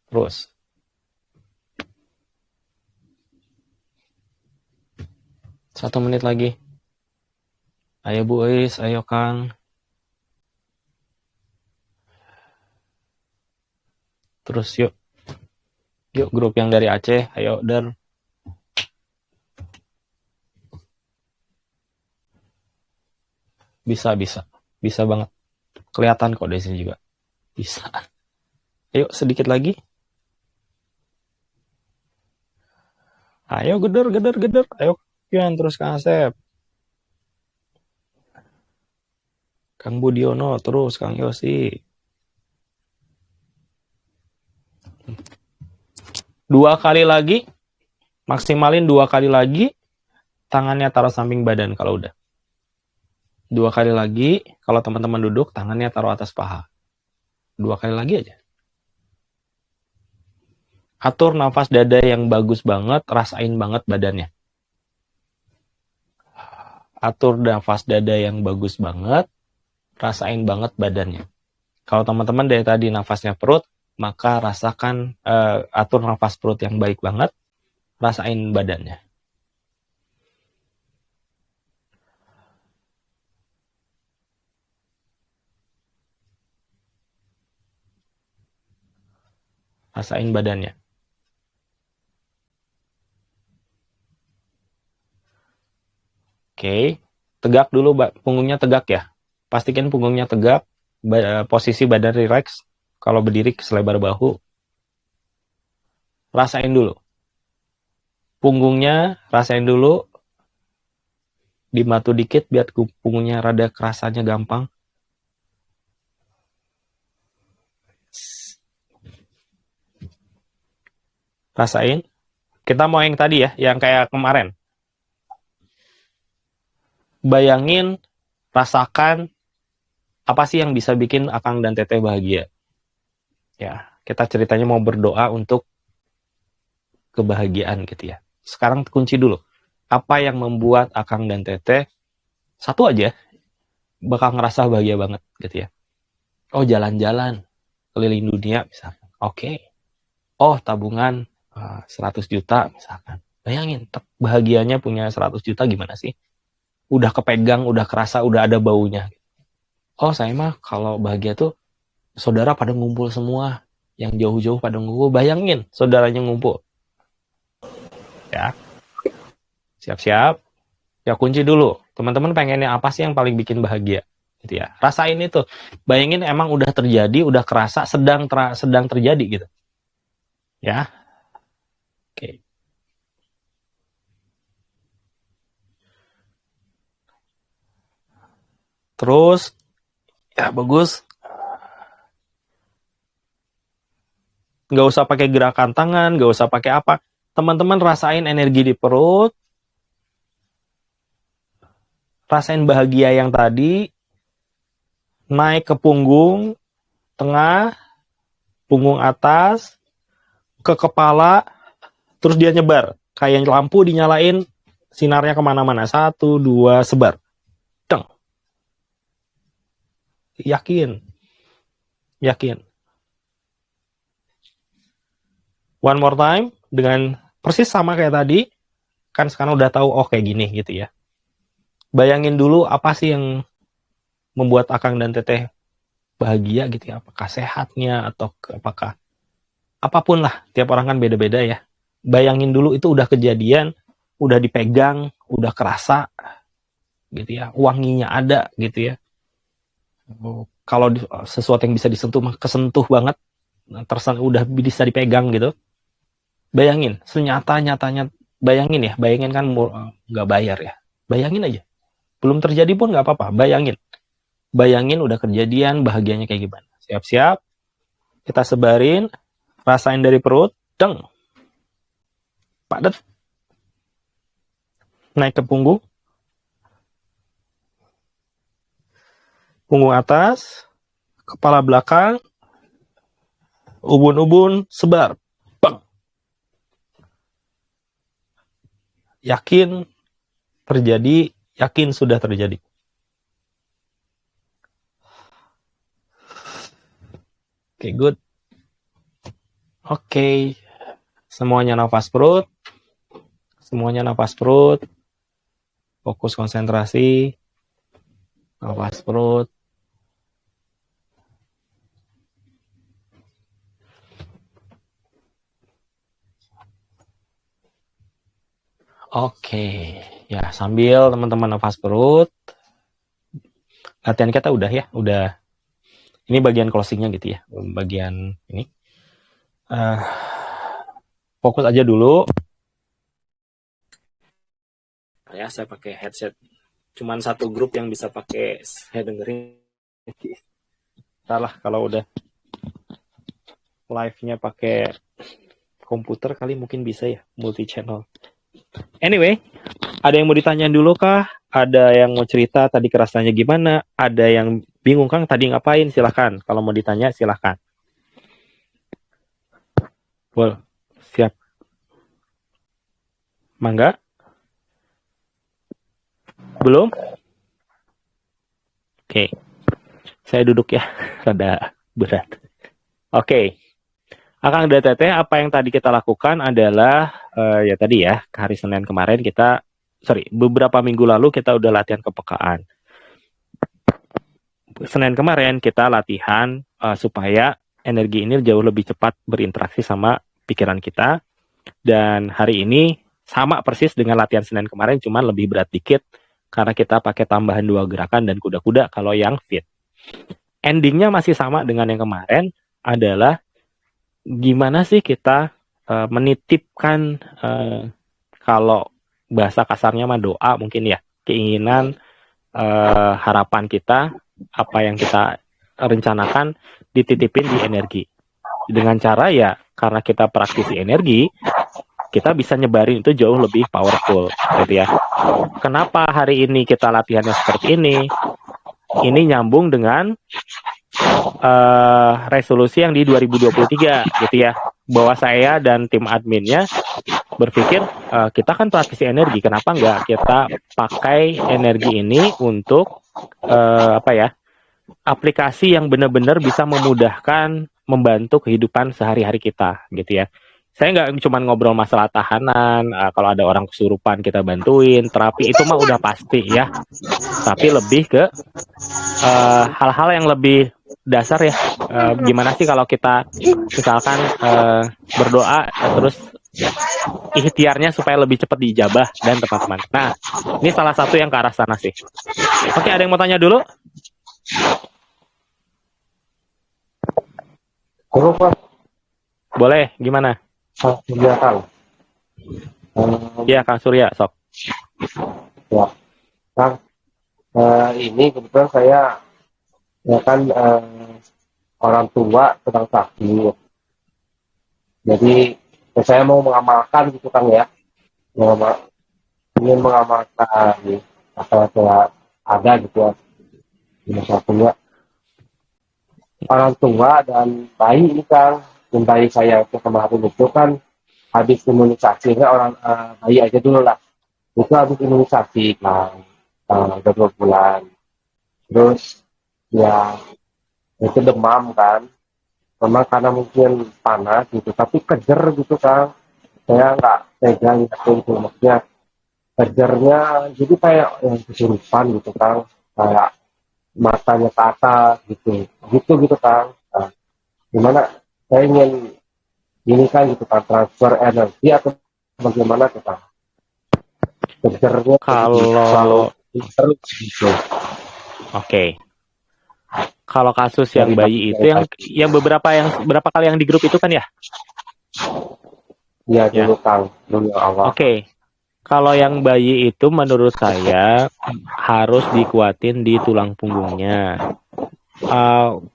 Terus. Satu menit lagi. Ayo Bu Is, ayo Kang. Terus yuk. Yuk grup yang dari Aceh, ayo der. Bisa banget. Kelihatan kok dari sini juga. Bisa. Ayo sedikit lagi. Ayo geder. Ayo Kian terus Kang Asep. Kang Budiono terus Kang Yosi. 2 kali lagi. Maksimalin 2 kali lagi. Tangannya taruh samping badan kalau udah. 2 kali lagi. Kalau teman-teman duduk, tangannya taruh atas paha. 2 kali lagi aja. Atur nafas dada yang bagus banget, rasain banget badannya. Atur nafas dada yang bagus banget, rasain banget badannya. Kalau teman-teman dari tadi nafasnya perut, maka rasakan atur nafas perut yang baik banget, rasain badannya. Rasain badannya. Oke, tegak dulu, punggungnya tegak ya. Pastikan punggungnya tegak, posisi badan rileks. Kalau berdiri selebar bahu, rasain dulu. Punggungnya rasain dulu, dimatu dikit biar punggungnya rada kerasanya gampang. Rasain. Kita mau yang tadi ya, yang kayak kemarin. bayangin, rasakan apa sih yang bisa bikin Akang dan Teteh bahagia. Ya, kita ceritanya mau berdoa untuk kebahagiaan gitu ya. Sekarang kunci dulu. Apa yang membuat Akang dan Teteh satu aja bakal ngerasa bahagia banget gitu ya. Oh, jalan-jalan keliling dunia misalkan. Oke. Oh, tabungan 100 juta misalkan. Bayangin, bahagianya punya 100 juta gimana sih? Udah kepegang, udah kerasa, udah ada baunya. Oh, saya mah kalau bahagia tuh saudara pada ngumpul semua. Yang jauh-jauh pada ngumpul. Bayangin, saudaranya ngumpul. Ya, siap-siap. Ya, kunci dulu. Teman-teman pengennya apa sih yang paling bikin bahagia? Gitu ya. Rasain itu. Bayangin emang udah terjadi, udah kerasa, sedang terjadi gitu. Ya, oke. Terus, ya bagus. Nggak usah pakai gerakan tangan, nggak usah pakai apa. Teman-teman rasain energi di perut, rasain bahagia yang tadi, naik ke punggung, tengah, punggung atas, ke kepala, terus dia nyebar. Kayak lampu dinyalain, sinarnya kemana-mana. 1, 2, sebar. Deng. Yakin. Yakin. One more time, dengan persis sama kayak tadi, kan sekarang udah tahu, oh kayak gini gitu ya. Bayangin dulu apa sih yang membuat Akang dan Teteh bahagia gitu ya. Apakah sehatnya, atau apakah apapun lah, tiap orang kan beda-beda ya. Bayangin dulu itu udah kejadian, udah dipegang, udah kerasa gitu ya, wanginya ada gitu ya. Kalau sesuatu yang bisa disentuh mah kesentuh banget, udah bisa dipegang gitu. Bayangin, senyata-nyatanya, bayangin ya, bayangin kan nggak bayar ya. Bayangin aja, belum terjadi pun nggak apa-apa, bayangin. Bayangin udah kejadian, bahagianya kayak gimana. Siap-siap, kita sebarin, rasain dari perut, deng, padat, naik ke punggung, punggung atas, kepala belakang, ubun-ubun, sebar. Bang. Yakin terjadi, yakin sudah terjadi. Oke, good. Oke. Semuanya nafas perut. Semuanya nafas perut. Fokus konsentrasi. Nafas perut. Oke. Ya, sambil teman-teman nafas perut. Latihan kita udah ya, udah. Ini bagian closingnya gitu ya, bagian ini. Fokus aja dulu. Ya, saya pakai headset. Cuman satu grup yang bisa pakai, saya dengerin. Salah kalau udah live-nya pakai komputer kali mungkin bisa ya, multi channel. Anyway, ada yang mau ditanyain dulu kah? Ada yang mau cerita tadi kerasanya gimana? Ada yang bingung Kang tadi ngapain? Silahkan. Kalau mau ditanya silahkan. Well, siap. Mangga? Belum? Oke. Saya duduk ya. Rada berat. Oke. Akang dan Teteh, apa yang tadi kita lakukan adalah ya tadi ya, hari Senin kemarin beberapa minggu lalu kita udah latihan kepekaan. Senin kemarin kita latihan supaya energi ini jauh lebih cepat berinteraksi sama pikiran kita. Dan hari ini sama persis dengan latihan Senin kemarin, cuma lebih berat dikit karena kita pakai tambahan 2 gerakan dan kuda-kuda kalau yang fit. Endingnya masih sama dengan yang kemarin, adalah gimana sih kita menitipkan, kalau bahasa kasarnya mah doa mungkin ya, keinginan, harapan kita, apa yang kita rencanakan dititipin di energi. Dengan cara ya, karena kita praktisi energi, kita bisa nyebarin itu jauh lebih powerful gitu ya. Kenapa hari ini kita latihannya seperti ini? Ini nyambung dengan resolusi yang di 2023 gitu ya, bahwa saya dan tim adminnya berpikir kita kan praktisi energi, kenapa nggak kita pakai energi ini untuk aplikasi yang benar-benar bisa memudahkan, membantu kehidupan sehari-hari kita gitu ya. Saya nggak cuma ngobrol masalah tahanan, kalau ada orang kesurupan kita bantuin, terapi itu mah udah pasti ya, tapi lebih ke hal-hal yang lebih dasar ya. Gimana sih kalau kita misalkan berdoa terus ikhtiarnya supaya lebih cepat diijabah dan teman-teman. Nah, ini salah satu yang ke arah sana sih. Oke, ada yang mau tanya dulu? Boleh, gimana?
Iya, Kang.
Iya, Kang Surya, sok.
Ya, Kang. Ini kebetulan saya ya kan orang tua sedang sakit. Jadi saya mau mengamalkan gitu Kang ya. Ingin mengamalkan apa yang saya ada gitu ya. Saya punya orang tua dan bayi ini Kang. Dan bayi saya itu kemarin itu kan habis imunisasinya orang bayi aja dulu lah. Itu habis imunisasi Kang. Udah 2 bulan. Terus ya itu demam kan. Memang karena mungkin panas gitu, tapi kejer gitu Kang. Saya nggak tega gitu, maksudnya kejernya jadi kayak yang kesurupan gitu Kang, kayak matanya ke atas gitu Kang. Nah, gimana saya ingin ini kan gitu Kang, transfer energi atau bagaimana tuh Kang? Kejernya
Kalau
terus gitu.
Oke. Kalau kasus yang bayi itu yang berapa kali yang di grup itu kan ya?
Iya dulu Kang, dulu awal.
Oke. Kalau yang bayi itu menurut saya harus dikuatin di tulang punggungnya.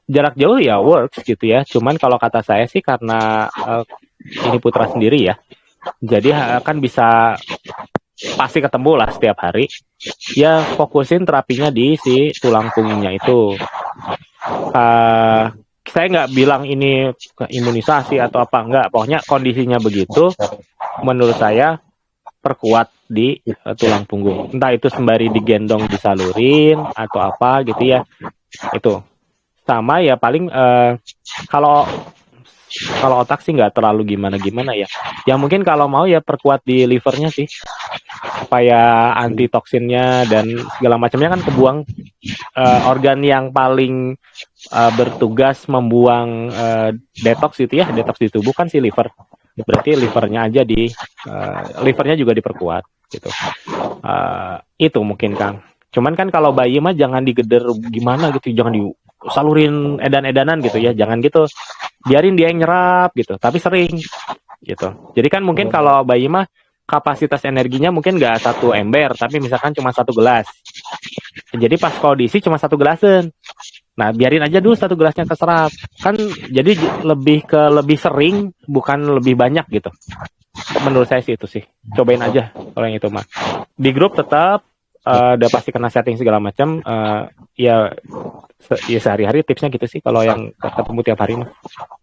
Jarak jauh ya works gitu ya. Cuman kalau kata saya sih karena ini putra sendiri ya. Jadi kan bisa pasti ketemu lah setiap hari. Ya fokusin terapinya di si tulang punggungnya itu. Saya nggak bilang ini imunisasi atau apa, enggak. Pokoknya kondisinya begitu. Menurut saya perkuat di tulang punggung. Entah itu sembari digendong disalurin atau apa gitu ya. Itu. Sama ya paling kalau otak sih nggak terlalu gimana-gimana ya. Ya mungkin kalau mau ya perkuat di livernya sih. Supaya anti toksinnya dan segala macamnya kan kebuang. Organ yang paling bertugas membuang detox itu ya, detox di tubuh kan si liver. Berarti livernya aja livernya juga diperkuat gitu. Itu mungkin Kang. Cuman kan kalau bayi mah jangan digeder gimana gitu, jangan disalurin edan-edanan gitu ya, jangan gitu. Biarin dia yang nyerap gitu, tapi sering gitu. Jadi kan mungkin kalau bayi mah kapasitas energinya mungkin nggak 1 ember, tapi misalkan cuma 1 gelas. Jadi pas kalau diisi cuma 1 gelasan. Nah, biarin aja dulu 1 gelasnya keserap. Kan jadi lebih sering, bukan lebih banyak gitu. Menurut saya sih itu sih. Cobain aja kalau yang itu mah. Di grup tetap udah pasti kena setting segala macam. Ya sehari-hari tipsnya gitu sih kalau yang ketemu tiap hari mah.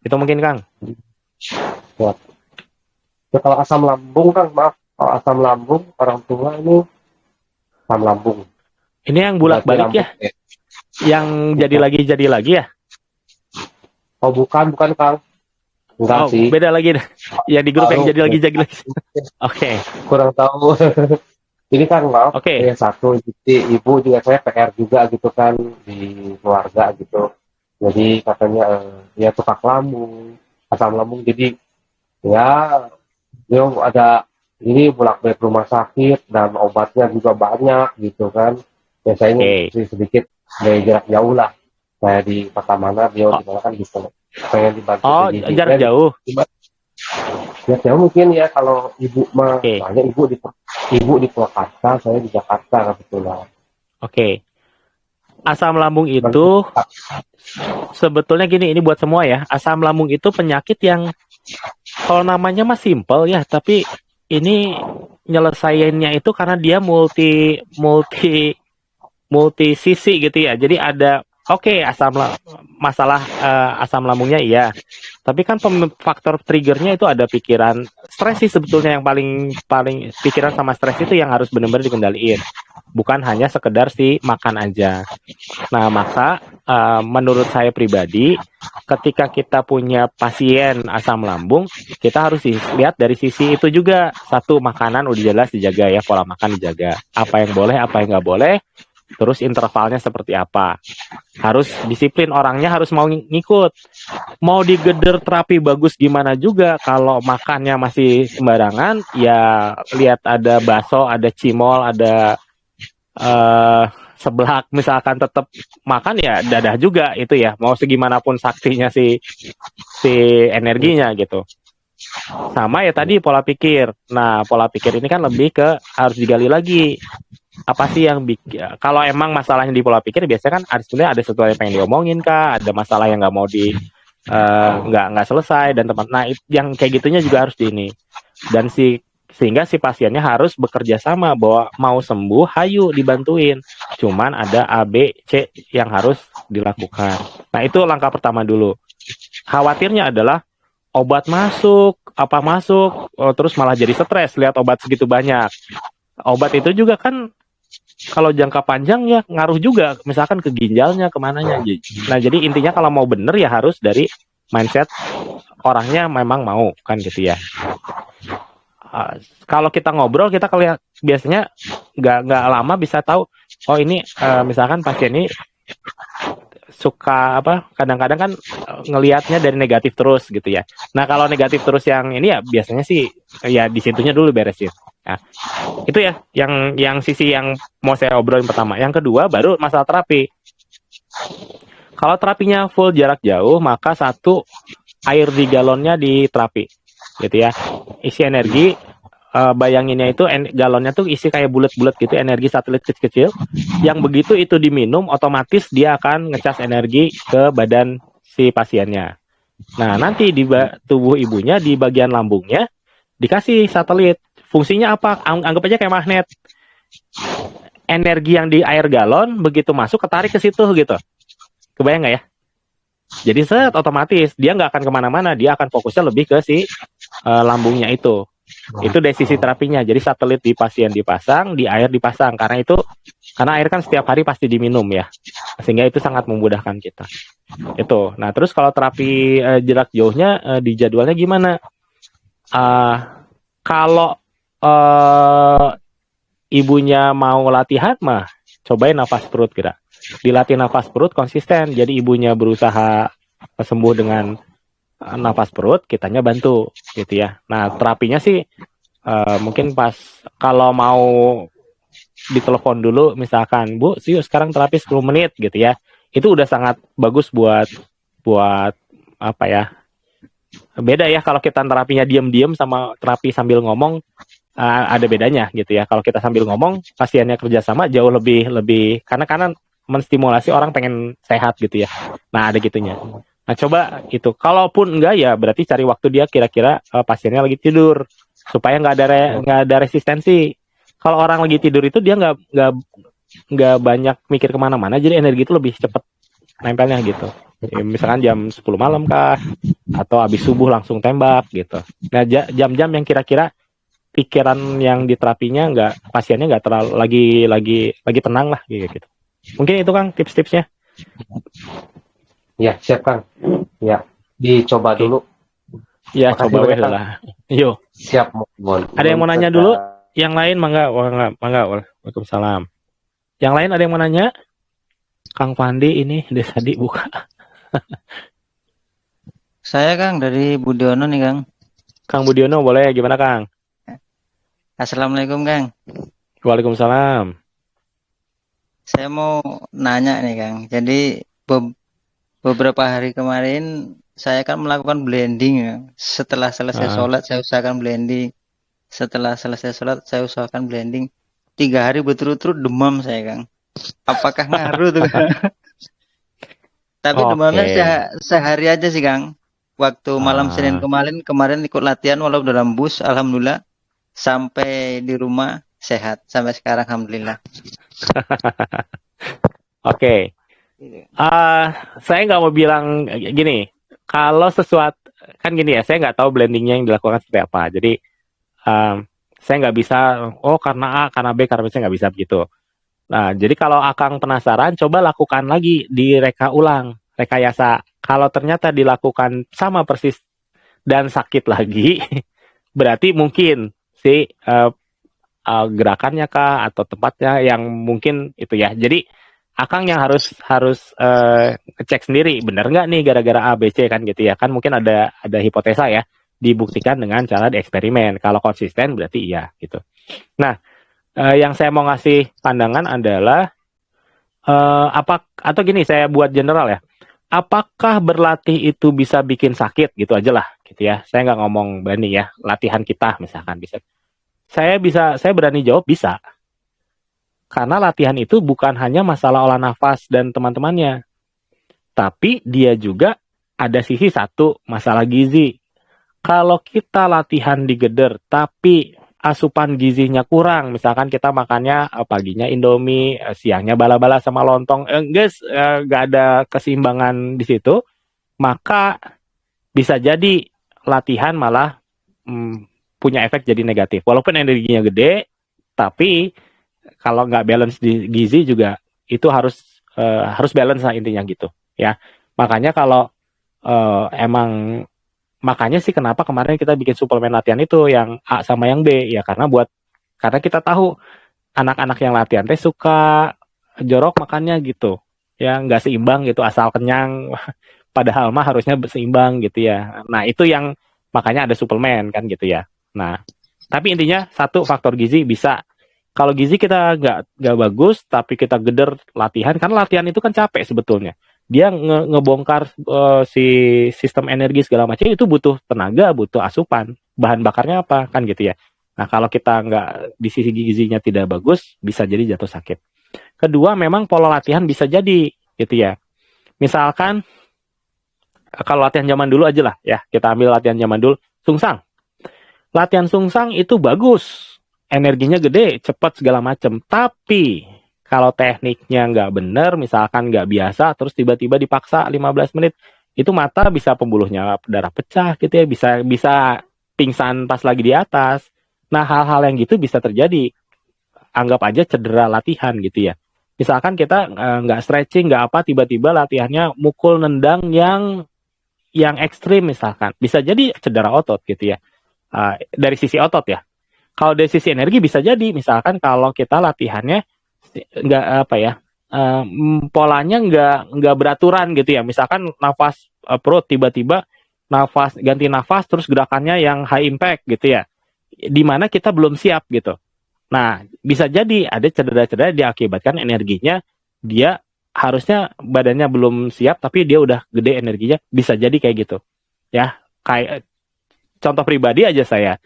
Itu mungkin Kang.
Ya, kalau asam lambung Kang, maaf. Kalau asam lambung orang tua ini asam lambung.
Ini yang bolak-balik ya? Yang jadi lagi ya?
Oh bukan Kang. Enggak sih.
Beda lagi deh. Ya di grup yang jadi lagi. Oke.
Kurang tahu. Ini kan maaf.
Oke.
Satu ibu juga saya PR juga gitu kan di keluarga gitu. Jadi katanya ya tukak lambung, asam lambung. Jadi ya dia ada ini bolak-balik rumah sakit dan obatnya juga banyak gitu kan. Ya saya ingin sedikit dari jarak jauh lah. Saya di kota mana, dia di mana kan gitu. Pengen dibantu.
Jarak jauh.
Jarak jauh mungkin ya kalau ibu mah, soalnya ibu di Purwakarta, saya di Jakarta kebetulan.
Oke. Asam lambung itu sebetulnya gini, ini buat semua ya. Asam lambung itu penyakit yang kalau namanya mah simple ya, tapi ini nyelesainnya itu karena dia multi multi multi sisi gitu ya. Jadi ada masalah asam lambungnya iya. Tapi kan faktor triggernya itu ada pikiran stres sih sebetulnya yang paling paling pikiran sama stres itu yang harus benar-benar dikendaliin. Bukan hanya sekedar si makan aja. Nah, maka menurut saya pribadi ketika kita punya pasien asam lambung, kita harus lihat dari sisi itu juga. Satu, makanan udah jelas dijaga ya, pola makan dijaga. Apa yang boleh, apa yang nggak boleh, terus intervalnya seperti apa. Harus disiplin, orangnya harus mau ngikut. Mau digeder terapi bagus gimana juga, kalau makannya masih sembarangan, ya lihat ada bakso, ada cimol, ada eh seblak misalkan tetap makan ya dadah juga itu ya, mau segimanapun saktinya si energinya gitu. Sama ya tadi pola pikir. Nah, pola pikir ini kan lebih ke harus digali lagi. Apa sih yang bikin, kalau emang masalahnya di pola pikir biasanya kan sebenarnya ada sesuatu yang pengen diomongin kah, ada masalah yang nggak mau nggak selesai dan tempat. Nah, yang kayak gitunya juga harus di ini. Dan sehingga si pasiennya harus bekerja sama bahwa mau sembuh, hayu dibantuin. Cuman ada A, B, C yang harus dilakukan. Nah, itu langkah pertama dulu. Khawatirnya adalah obat masuk, apa masuk, terus malah jadi stres lihat obat segitu banyak. Obat itu juga kan kalau jangka panjang ya ngaruh juga, misalkan ke ginjalnya, kemananya. Nah, jadi intinya kalau mau bener ya harus dari mindset orangnya memang mau, kan gitu ya. Kalau kita ngobrol, kita biasanya nggak lama bisa tahu, oh ini misalkan pasien ini suka kadang-kadang kan ngelihatnya dari negatif terus gitu ya. Nah, kalau negatif terus yang ini ya biasanya sih ya di situnya dulu beresin. Nah, itu ya yang sisi yang mau saya obrolin pertama. Yang kedua baru masalah terapi. Kalau terapinya full jarak jauh, maka satu, air di galonnya di terapi gitu ya. Isi energi, bayanginnya itu galonnya tuh isi kayak bulat-bulat gitu, energi satelit kecil-kecil, yang begitu itu diminum otomatis dia akan ngecas energi ke badan si pasiennya. Nah, nanti di tubuh ibunya di bagian lambungnya dikasih satelit. Fungsinya apa? Anggap aja kayak magnet. Energi yang di air galon begitu masuk ketarik ke situ gitu. Kebayang nggak ya? Jadi otomatis dia nggak akan kemana-mana, dia akan fokusnya lebih ke si lambungnya itu. Itu dari sisi terapinya. Jadi satelit di pasien dipasang, di air dipasang. Karena air kan setiap hari pasti diminum ya. Sehingga itu sangat memudahkan kita. Itu. Nah, terus kalau terapi jarak jauhnya di jadwalnya gimana? Kalau ibunya mau latihan mah cobain nafas perut gerak. Dilatih nafas perut konsisten. Jadi ibunya berusaha sembuh dengan nafas perut, kitanya bantu gitu ya. Nah, terapinya sih mungkin pas kalau mau ditelepon dulu misalkan, Bu, yuk sekarang terapi 10 menit gitu ya. Itu udah sangat bagus buat apa ya? Beda ya kalau kita terapinya diam-diam sama terapi sambil ngomong, ada bedanya gitu ya. Kalau kita sambil ngomong, pasiennya kerjasama jauh lebih karena menstimulasi orang pengen sehat gitu ya. Nah, ada gitunya. Nah, coba itu. Kalaupun enggak ya berarti cari waktu dia kira-kira pasiennya lagi tidur supaya nggak ada resistensi. Kalau orang lagi tidur itu dia nggak banyak mikir kemana-mana, jadi energi itu lebih cepat nempelnya gitu. Ya, misalkan jam 10 malam kah, atau habis subuh langsung tembak gitu. Nah, jam-jam yang kira-kira pikiran yang diterapinya pasiennya nggak terlalu lagi tenang lah gitu. Mungkin itu Kang tips-tipsnya.
Ya, siap Kang. Ya, dicoba dulu.
Ya, coba weh lah. Yuk.
Siap, mohon.
Ada yang mau nanya dulu? Yang lain mangga. Waalaikumsalam. Yang lain ada yang mau nanya? Kang Pandi ini Desadi buka.
Saya Kang dari Budiono nih Kang.
Kang Budiono boleh, gimana Kang?
Assalamualaikum Kang.
Waalaikumsalam.
Saya mau nanya nih Kang. Jadi beberapa hari kemarin saya kan melakukan blending ya. Setelah selesai sholat saya usahakan blending. Setelah selesai sholat saya usahakan blending. 3 hari berturut-turut demam saya Kang. Apakah ngaruh tuh Kang? Tapi demamnya sehari aja sih Kang. Waktu malam Senin kemarin ikut latihan walau dalam bus, alhamdulillah sampai di rumah sehat sampai sekarang alhamdulillah.
Oke.
Gitu.
Saya nggak mau bilang gini, kalau sesuatu kan gini ya, saya nggak tahu blendingnya yang dilakukan seperti apa. Jadi saya nggak bisa, oh karena A, karena B, karena B, saya nggak bisa begitu. Nah, jadi kalau Akang penasaran, coba lakukan lagi di reka ulang, rekayasa. Kalau ternyata dilakukan sama persis dan sakit lagi, berarti mungkin si gerakannya kah atau tempatnya yang mungkin itu ya. Jadi Akang yang harus cek sendiri, benar nggak nih gara-gara A, B, C kan gitu ya. Kan mungkin ada hipotesa ya, dibuktikan dengan cara dieksperimen. Kalau konsisten berarti iya gitu. Nah, yang saya mau ngasih pandangan adalah apa atau gini saya buat general ya. Apakah berlatih itu bisa bikin sakit gitu aja lah gitu ya. Saya nggak ngomong banding ya, latihan kita misalkan bisa. Saya berani jawab bisa. Karena latihan itu bukan hanya masalah olah nafas dan teman-temannya, tapi dia juga ada sisi satu masalah gizi. Kalau kita latihan digeder, tapi asupan gizinya kurang, misalkan kita makannya paginya Indomie, siangnya bala-bala sama lontong, guys, nggak ada keseimbangan di situ, maka bisa jadi latihan malah punya efek jadi negatif. Walaupun energinya gede, tapi kalau nggak balance di gizi juga itu harus balance lah intinya gitu ya. Makanya kalau emang makanya sih kenapa kemarin kita bikin suplemen latihan itu yang A sama yang B ya karena kita tahu anak-anak yang latihan teh suka jorok makannya gitu ya nggak seimbang gitu asal kenyang padahal mah harusnya seimbang gitu ya. Nah itu yang makanya ada suplemen kan gitu ya. Nah tapi intinya satu faktor gizi bisa. Kalau gizi kita nggak bagus tapi kita geder latihan karena latihan itu kan capek sebetulnya. Dia ngebongkar si sistem energi segala macam itu butuh tenaga, butuh asupan. Bahan bakarnya apa kan gitu ya. Nah kalau kita nggak di sisi gizinya tidak bagus, bisa jadi jatuh sakit. Kedua memang pola latihan bisa jadi gitu ya. Misalkan kalau latihan zaman dulu aja lah ya, kita ambil latihan zaman dulu, sungsang. Latihan sungsang itu bagus, energinya gede, cepat segala macam. Tapi kalau tekniknya nggak benar, misalkan nggak biasa, terus tiba-tiba dipaksa 15 menit, itu mata bisa pembuluhnya darah pecah gitu ya, bisa pingsan pas lagi di atas. Nah hal-hal yang gitu bisa terjadi. Anggap aja cedera latihan gitu ya. Misalkan kita nggak stretching, nggak apa, tiba-tiba latihannya mukul nendang yang ekstrim misalkan, bisa jadi cedera otot gitu ya. Dari sisi otot ya. Kalau dari sisi energi bisa jadi, misalkan kalau kita latihannya nggak apa ya, polanya nggak beraturan gitu ya. Misalkan nafas perut tiba-tiba ganti nafas terus gerakannya yang high impact gitu ya. Di mana kita belum siap gitu. Nah, bisa jadi ada cedera-cedera diakibatkan energinya dia harusnya badannya belum siap tapi dia udah gede energinya, bisa jadi kayak gitu. Ya, kayak contoh pribadi aja saya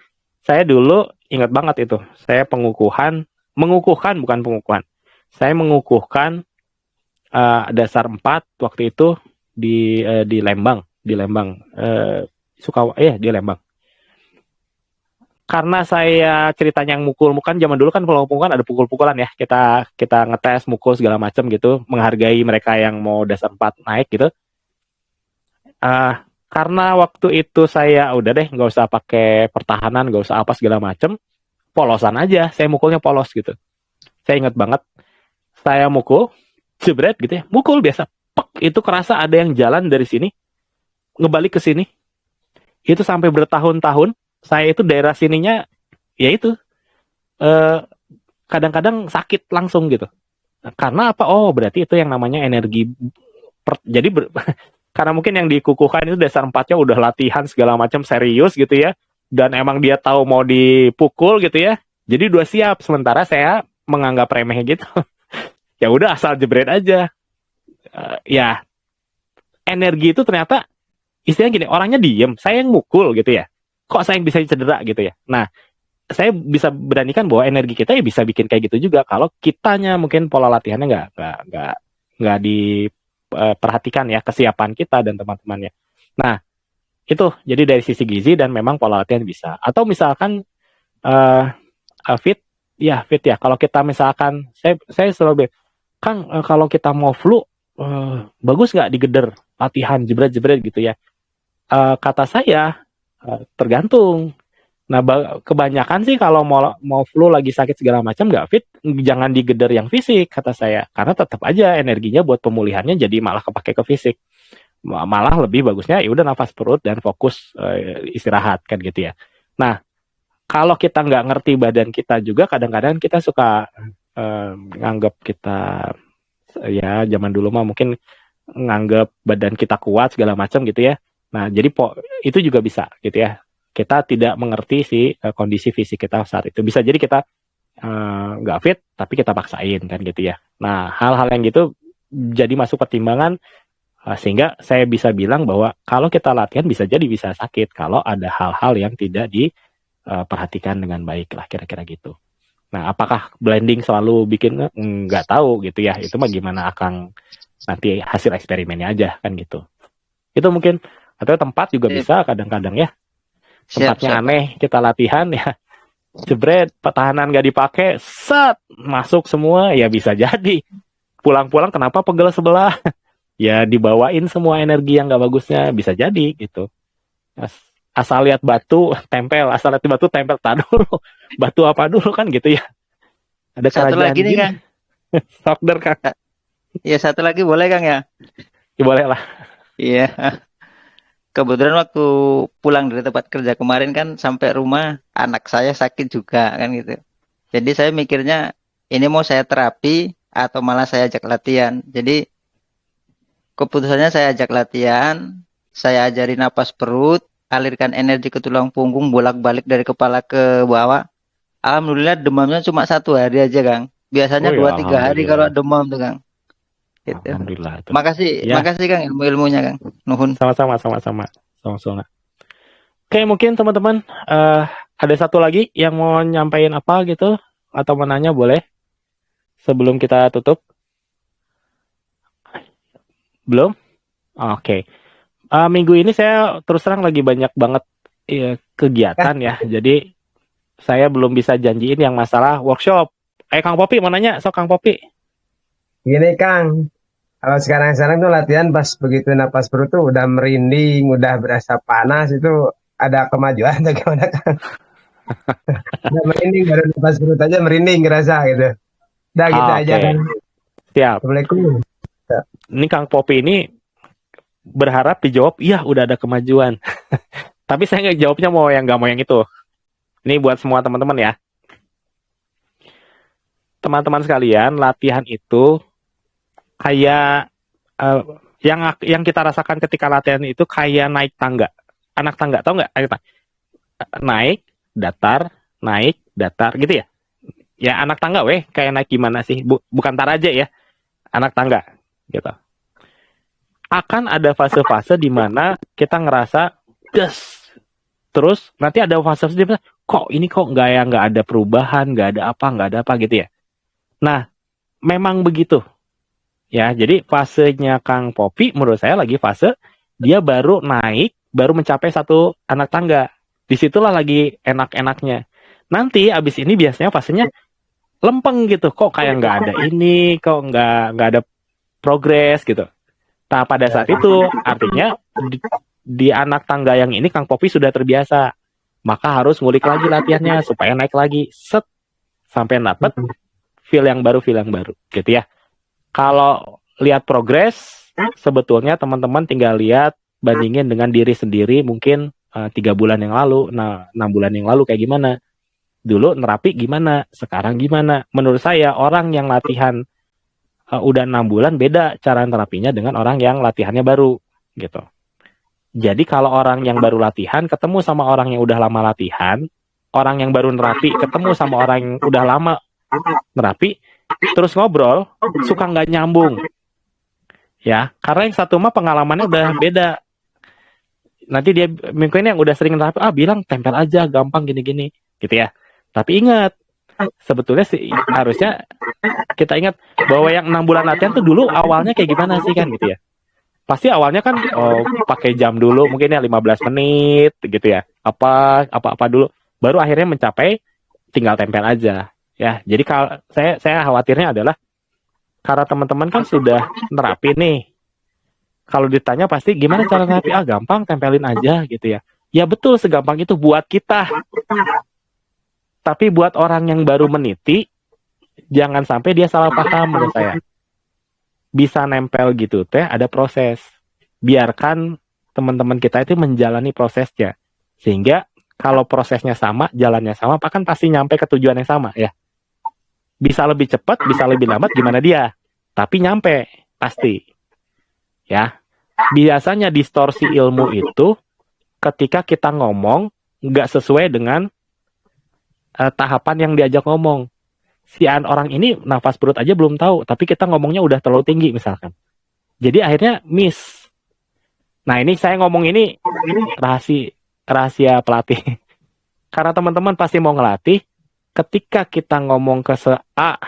dulu ingat banget itu. Saya mengukuhkan bukan pengukuhan. Saya mengukuhkan dasar 4 waktu itu di Lembang, di Lembang. Karena saya ceritanya yang mukul, kan zaman dulu kan pukul-pukulan ada pukul-pukulan ya. Kita ngetes mukul segala macam gitu, menghargai mereka yang mau dasar 4 naik gitu. Karena waktu itu saya udah deh nggak usah pakai pertahanan, nggak usah apa segala macem, polosan aja, saya mukulnya polos gitu. Saya ingat banget, saya mukul, jebret gitu ya, mukul biasa, pek, itu kerasa ada yang jalan dari sini, ngebalik ke sini, itu sampai bertahun-tahun, saya itu daerah sininya, ya itu, kadang-kadang sakit langsung gitu. Karena apa? Oh berarti itu yang namanya energi, jadi karena mungkin yang dikukuhkan itu dasar 4-nya udah latihan segala macam serius gitu ya, dan emang dia tahu mau dipukul gitu ya, jadi udah siap. Sementara saya menganggap remeh gitu. Ya udah asal jebret aja. Ya energi itu ternyata istilahnya gini, orangnya diem, saya yang mukul gitu ya, kok saya yang bisa cedera gitu ya. Nah saya bisa beranikan bahwa energi kita ya bisa bikin kayak gitu juga kalau kitanya mungkin pola latihannya nggak diperhatikan ya, kesiapan kita dan teman-temannya. Nah itu jadi dari sisi gizi dan memang pola latihan bisa. Atau misalkan eh fit fit ya. Kalau kita misalkan saya selalu bilang, Kang, kalau kita mau flu bagus nggak digeder latihan jebret-jebret gitu ya. Kata saya tergantung. Nah, kebanyakan sih kalau mau flu lagi sakit segala macam nggak fit, jangan digeder yang fisik kata saya, karena tetap aja energinya buat pemulihannya jadi malah kepake ke fisik. Malah lebih bagusnya ya udah nafas perut dan fokus istirahat kan gitu ya. Nah, kalau kita nggak ngerti badan kita juga kadang-kadang kita suka nganggap kita ya zaman dulu mah mungkin nganggap badan kita kuat segala macam gitu ya. Nah, jadi itu juga bisa gitu ya. Kita tidak mengerti kondisi fisik kita saat itu. Bisa jadi kita nggak fit, tapi kita paksain kan gitu ya. Nah, hal-hal yang gitu jadi masuk pertimbangan sehingga saya bisa bilang bahwa kalau kita latihan bisa jadi bisa sakit kalau ada hal-hal yang tidak diperhatikan dengan baik lah kira-kira gitu. Nah, apakah blending selalu bikin nggak tahu gitu ya. Itu mah gimana Akang nanti hasil eksperimennya aja kan gitu. Itu mungkin atau tempat juga bisa kadang-kadang ya. Tempatnya aneh, kita latihan ya, jebret, pertahanan gak dipakai, set, masuk semua, ya bisa jadi. Pulang-pulang kenapa pegel sebelah? Ya dibawain semua energi yang gak bagusnya, bisa jadi gitu. Asal lihat batu, tempel, tak dulu. Batu apa dulu kan gitu ya. Ada
Satu lagi nih Kang.
Sokder Kang.
Iya, satu lagi boleh Kang ya?
Ya, boleh lah.
Iya. Kebetulan waktu pulang dari tempat kerja kemarin kan sampai rumah anak saya sakit juga kan gitu. Jadi saya mikirnya ini mau saya terapi atau malah saya ajak latihan. Jadi keputusannya saya ajak latihan, saya ajari napas perut, alirkan energi ke tulang punggung bolak-balik dari kepala ke bawah. Alhamdulillah demamnya cuma 1 hari aja Kang. Biasanya 2-3 hari kalau demam tuh Kang. Gitu.
Alhamdulillah.
Makasih Kang ilmu-ilmunya Kang. Nuhun.
Sama-sama. Oke, mungkin teman-teman ada satu lagi yang mau nyampaikan apa gitu atau mau nanya boleh sebelum kita tutup. Belum? Oke. Minggu ini saya terus terang lagi banyak banget kegiatan ya. Jadi saya belum bisa janjiin yang masalah workshop. Kang Popi mau nanya, Kang Popi.
Gini Kang, kalau sekarang tuh latihan pas begitu napas perut tuh udah merinding, udah berasa panas, itu ada kemajuan atau gimana Kang? Udah merinding, baru napas perut aja merinding ngerasa gitu. Udah gitu aja kan.
Siap.
Assalamualaikum.
Ini Kang Popi ini berharap dijawab, iya udah ada kemajuan. Tapi saya nggak jawabnya nggak mau yang itu. Ini buat semua teman-teman ya. Teman-teman sekalian, latihan itu kayak yang kita rasakan ketika latihan itu kayak naik tangga. Anak tangga, tahu nggak? Naik, datar, gitu ya? Ya anak tangga kayak naik gimana sih? Bukan taraja ya, anak tangga, gitu. Akan ada fase-fase di mana kita ngerasa gas, terus nanti ada fase-fase di mana kok nggak ada perubahan, nggak ada apa gitu ya. Nah, memang begitu. Ya, jadi fasenya Kang Popi menurut saya lagi fase dia baru naik, baru mencapai satu anak tangga. Disitulah lagi enak-enaknya. Nanti abis ini biasanya fasenya lempeng gitu. Kok kayak nggak ada ini, kok nggak ada progres gitu. Nah, pada saat itu artinya di anak tangga yang ini Kang Popi sudah terbiasa. Maka harus ngulik lagi latihannya supaya naik lagi. Set. Sampai dapet feel yang baru gitu ya. Kalau lihat progres, sebetulnya teman-teman tinggal lihat bandingin dengan diri sendiri mungkin 3 bulan yang lalu, 6 bulan yang lalu kayak gimana. Dulu nerapi gimana, sekarang gimana. Menurut saya orang yang latihan udah 6 bulan beda cara terapinya dengan orang yang latihannya baru gitu. Jadi kalau orang yang baru latihan ketemu sama orang yang udah lama latihan, orang yang baru nerapi ketemu sama orang yang udah lama nerapi, terus ngobrol, suka nggak nyambung. Ya, karena yang satu mah pengalamannya udah beda. Nanti dia mungkin yang udah sering nerapi, bilang tempel aja, gampang gini-gini, gitu ya. Tapi ingat, sebetulnya sih harusnya kita ingat bahwa yang 6 bulan latihan tuh dulu awalnya kayak gimana sih kan gitu ya. Pasti awalnya kan pakai jam dulu, mungkin ya 15 menit gitu ya. Apa dulu, baru akhirnya mencapai tinggal tempel aja ya. Jadi kalau saya khawatirnya adalah karena teman-teman kan sudah nerapin nih. Kalau ditanya pasti gimana cara nerapi? Gampang, tempelin aja gitu ya. Ya betul, segampang itu buat kita. Tapi buat orang yang baru meniti, jangan sampai dia salah paham menurut saya. Bisa nempel gitu teh ada proses. Biarkan teman-teman kita itu menjalani prosesnya. Sehingga kalau prosesnya sama, jalannya sama, kan pasti nyampe ke tujuan yang sama ya. Bisa lebih cepat, bisa lebih lambat gimana dia. Tapi nyampe, pasti. Ya. Biasanya distorsi ilmu itu ketika kita ngomong nggak sesuai dengan tahapan yang diajak ngomong. Si orang ini nafas perut aja belum tahu, tapi kita ngomongnya udah terlalu tinggi misalkan. Jadi akhirnya miss. Nah ini saya ngomong ini rahasia pelatih. Karena teman-teman pasti mau ngelatih, ketika kita ngomong ke A,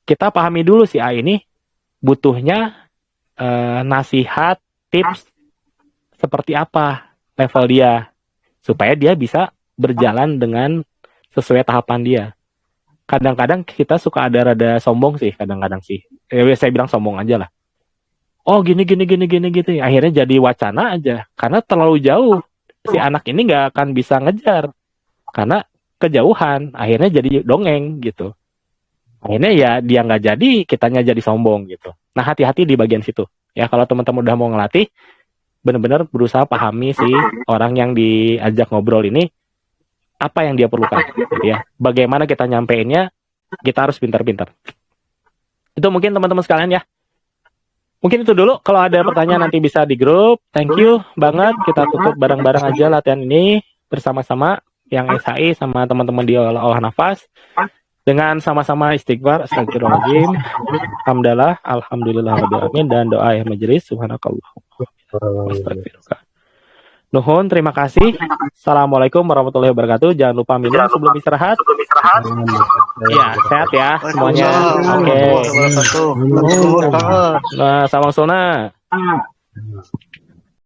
kita pahami dulu si A ini butuhnya nasihat, tips seperti apa level dia, supaya dia bisa berjalan dengan sesuai tahapan dia. Kadang-kadang kita suka ada rada sombong sih, kadang-kadang sih. Saya bilang sombong aja lah. Oh gini gitu. Akhirnya jadi wacana aja, karena terlalu jauh. Si anak ini nggak akan bisa ngejar, karena kejauhan. Akhirnya jadi dongeng gitu. Akhirnya ya dia nggak jadi, kitanya jadi sombong gitu. Nah hati-hati di bagian situ. Ya kalau teman-teman udah mau ngelatih, benar-benar berusaha pahami si orang yang diajak ngobrol ini apa yang dia perlukan, gitu ya. Bagaimana kita nyampeinnya, kita harus pintar-pintar. Itu mungkin teman-teman sekalian ya. Mungkin itu dulu. Kalau ada pertanyaan nanti bisa di grup. Thank you banget. Kita tutup bareng-bareng aja latihan ini bersama-sama yang SHI sama teman-teman di olah nafas. Dengan sama-sama istighfar, astagfirullahaladzim, hamdalah, alhamdulillahirrahmanirrahim, dan doa yang majelis, subhanakallah, astagfirullah. Nuhun, terima kasih. Assalamualaikum warahmatullahi wabarakatuh. Jangan lupa minum sebelum istirahat. Ya, sehat ya semuanya. Oke. Nah, sawang sona.